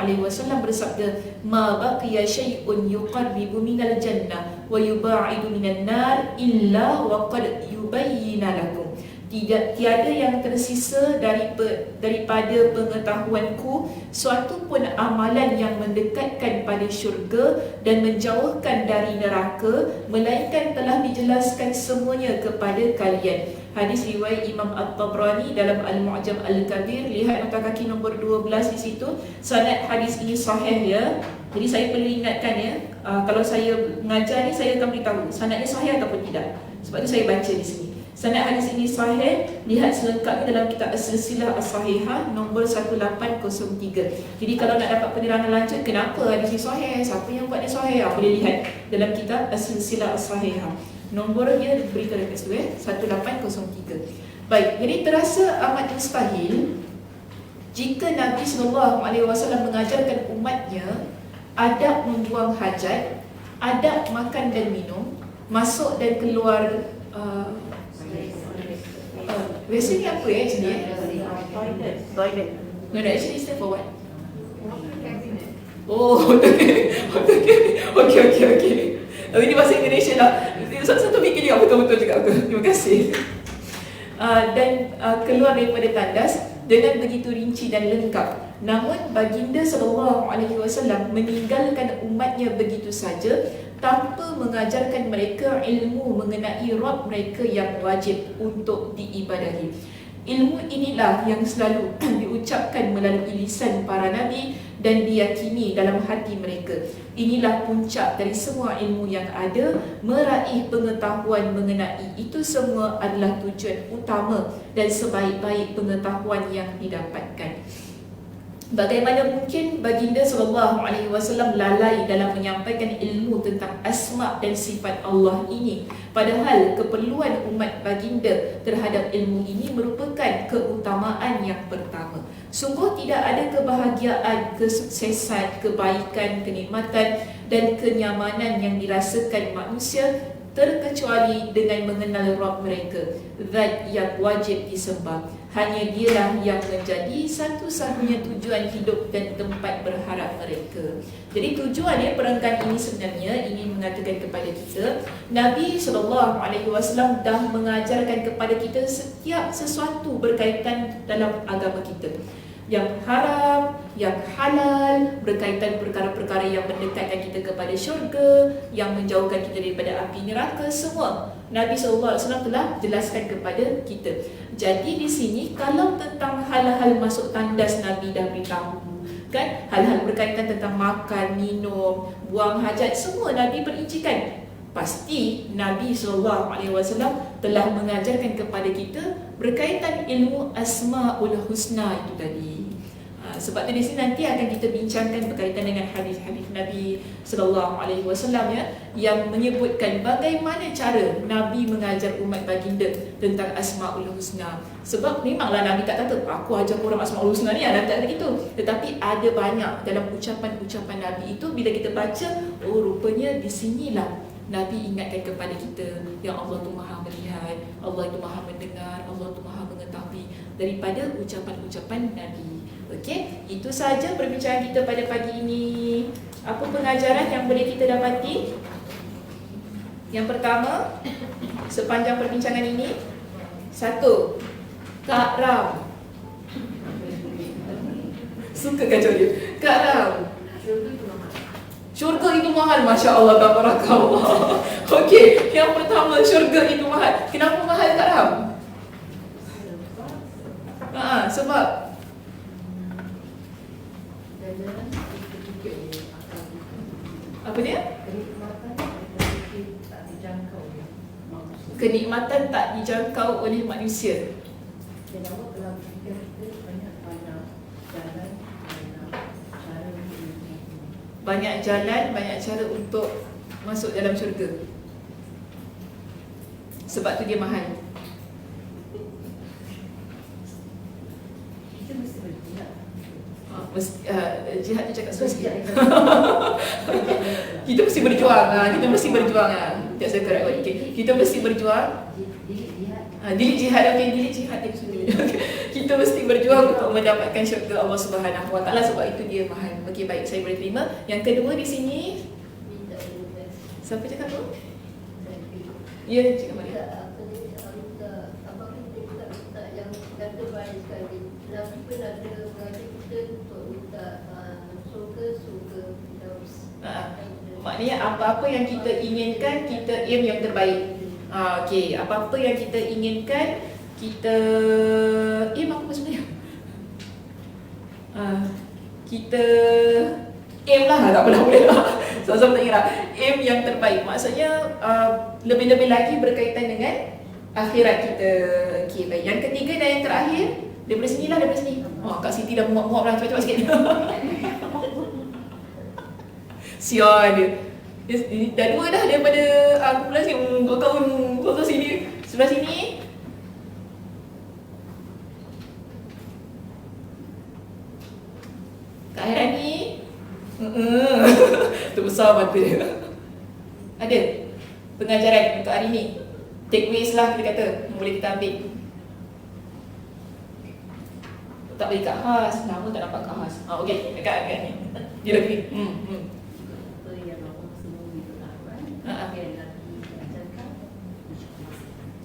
bersabda, "Ma baqiya syai'un yuqarribu minal jannah wa yuba'idu minan nar illa wa qad yubayyina lakum." Tiada yang tersisa daripada pengetahuanku suatu pun amalan yang mendekatkan pada syurga dan menjauhkan dari neraka, melainkan telah dijelaskan semuanya kepada kalian. Hadis riwayat Imam At-Tabrani dalam Al-Mu'jam Al-Kabir. Lihat nota kaki nombor 12 di situ. Sanad hadis ini sahih ya. Jadi saya perlu ingatkan ya, kalau saya mengajar ni saya akan beritahu sanadnya sahih ataupun tidak. Sebab itu saya baca di sini. Sanad hadis ini sahih, lihat selengkapnya dalam kitab As-Silsilah As-Sahihah nombor 1803. Jadi kalau nak dapat penerangan lanjut kenapa hadis ini sahih, siapa yang buat dia sahih, boleh lihat dalam kitab As-Silsilah As-Sahihah. Nombornya diberikan dekat situ 1803. Baik, jadi terasa amat mustahil jika Nabi SAW mengajarkan umatnya adab membuang hajat, adab makan dan minum, masuk dan keluar Biasa ni apa actually Toilet. No, actually stand for what? Oh, okay. Ini bahasa Indonesia lah. Satu fikir juga betul-betul juga. Terima kasih. Dan keluar daripada tandas dengan begitu rinci dan lengkap. Namun baginda SAW meninggalkan umatnya begitu saja tanpa mengajarkan mereka ilmu mengenai Rabb mereka yang wajib untuk diibadahi. Ilmu inilah yang selalu diucapkan melalui lisan para nabi dan diyakini dalam hati mereka. Inilah puncak dari semua ilmu yang ada. Meraih pengetahuan mengenai itu semua adalah tujuan utama dan sebaik-baik pengetahuan yang didapatkan. Bagaimana mungkin baginda SAW lalai dalam menyampaikan ilmu tentang asma' dan sifat Allah ini, padahal keperluan umat baginda terhadap ilmu ini merupakan keutamaan yang pertama. Sungguh tidak ada kebahagiaan, kesuksesan, kebaikan, kenikmatan dan kenyamanan yang dirasakan manusia terkecuali dengan mengenal Rabb mereka, Zat yang wajib disembah. Hanya dialah yang menjadi satu-satunya tujuan hidup dan tempat berharap mereka. Jadi tujuan perenggan ini sebenarnya ingin mengatakan kepada kita, Nabi SAW dah mengajarkan kepada kita setiap sesuatu berkaitan dalam agama kita. Yang haram, yang halal, berkaitan perkara-perkara yang mendekatkan kita kepada syurga, yang menjauhkan kita daripada api neraka, semua Nabi SAW telah jelaskan kepada kita. Jadi di sini kalau tentang hal-hal masuk tandas, Nabi dah beritahu kan, hal-hal berkaitan tentang makan, minum, buang hajat, semua Nabi perincikan. Pasti Nabi SAW telah mengajarkan kepada kita berkaitan ilmu Asma'ul Husna itu tadi. Sebab tu di sini nanti akan kita bincangkan berkaitan dengan hadis-hadis Nabi SAW ya, yang menyebutkan bagaimana cara Nabi mengajar umat baginda tentang Asma'ul Husna. Sebab memanglah Nabi tak kata aku ajar orang Asma'ul Husna ni, Nabi tak kata gitu. Tetapi ada banyak dalam ucapan-ucapan Nabi itu, bila kita baca, oh rupanya di sinilah Nabi ingatkan kepada kita yang Allah tu maha melihat, Allah tu maha mendengar, Allah tu maha mengetahui, daripada ucapan-ucapan Nabi. Okey, itu sahaja perbincangan kita pada pagi ini. Apa pengajaran yang boleh kita dapati? Yang pertama, sepanjang perbincangan ini, satu, Kak Ram. Suka kacau dia. Kak Ram, syurga itu mahal, Masya Allah, tabarakallah. Okey, yang pertama, syurga itu mahal. Kenapa mahal, Kak Ram? Sebab apa dia? Kenikmatan tak dijangkau oleh manusia. Banyak jalan, banyak cara untuk masuk dalam syurga. Sebab tu dia mahal. Jihad tu cakap sikit. Kita mesti berjuang. Kita mesti berjuang. Tak saya correct. Okay. Kita mesti berjuang. Dilik jihad. Okay, dilik jihad. Kita mesti berjuang untuk mendapatkan syurga Allah Subhanahu Wa Taala, sebab itu dia mahal. Okey, baik, saya boleh terima. Yang kedua di sini, siapa cakap tu? Ya, cakap mana? Maknanya apa-apa yang kita inginkan, kita aim yang terbaik. Okey, apa-apa yang kita inginkan, kita aim apa sebenarnya? Kita aim lah, tak boleh lah. Sama-sama tak kira. Aim yang terbaik. Maksudnya lebih-lebih lagi berkaitan dengan akhirat kita. Okey, baik. Yang ketiga dan yang terakhir, daripada sini lah, daripada sini. Kak Siti dah muak-muak lah, cepat-cepat sikit. Sial dia. Dah dua dah daripada aku pula sini. Kau sini. Sebelah sini. Kak Hairani. Terbesar mata dia. Ada pengajaran untuk hari ni. takeaways lah kita kata yang boleh kita ambil. Tak boleh kat khas, lama tak nampak kat khas. Okey, dekat ni. Dia lagi. Apa yang Allah semua itu lakukan, Ha. yang Nabi ajarkan,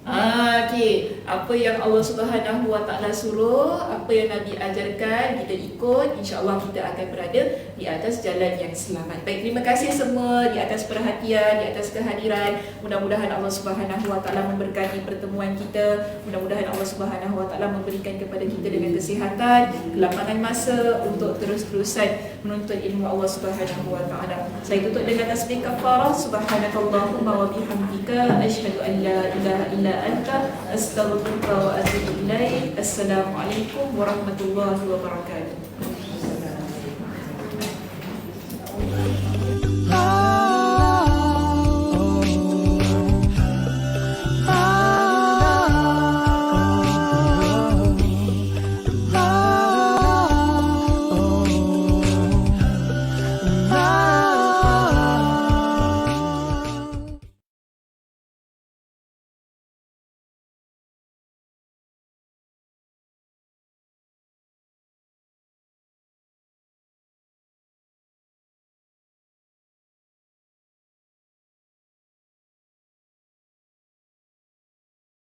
Okey, apa yang Allah Subhanahu Wa Taala suruh, apa yang Nabi ajarkan, kita ikut, insya-Allah kita akan berada di atas jalan yang selamat. Baik, terima kasih semua di atas perhatian, di atas kehadiran. Mudah-mudahan Allah Subhanahu Wa Taala memberkati pertemuan kita. Mudah-mudahan Allah Subhanahu Wa Taala memberikan kepada kita dengan kesihatan, kelapangan masa untuk terus-terusan menuntut ilmu Allah Subhanahu Wa Taala. Saya tutup dengan tasbih kafarah. Subhanakallahumma wa bihamdika asyhadu an la ilaha illa anta astaghfiruka wa atubu ilaik. Assalamualaikum warahmatullahi wabarakatuh.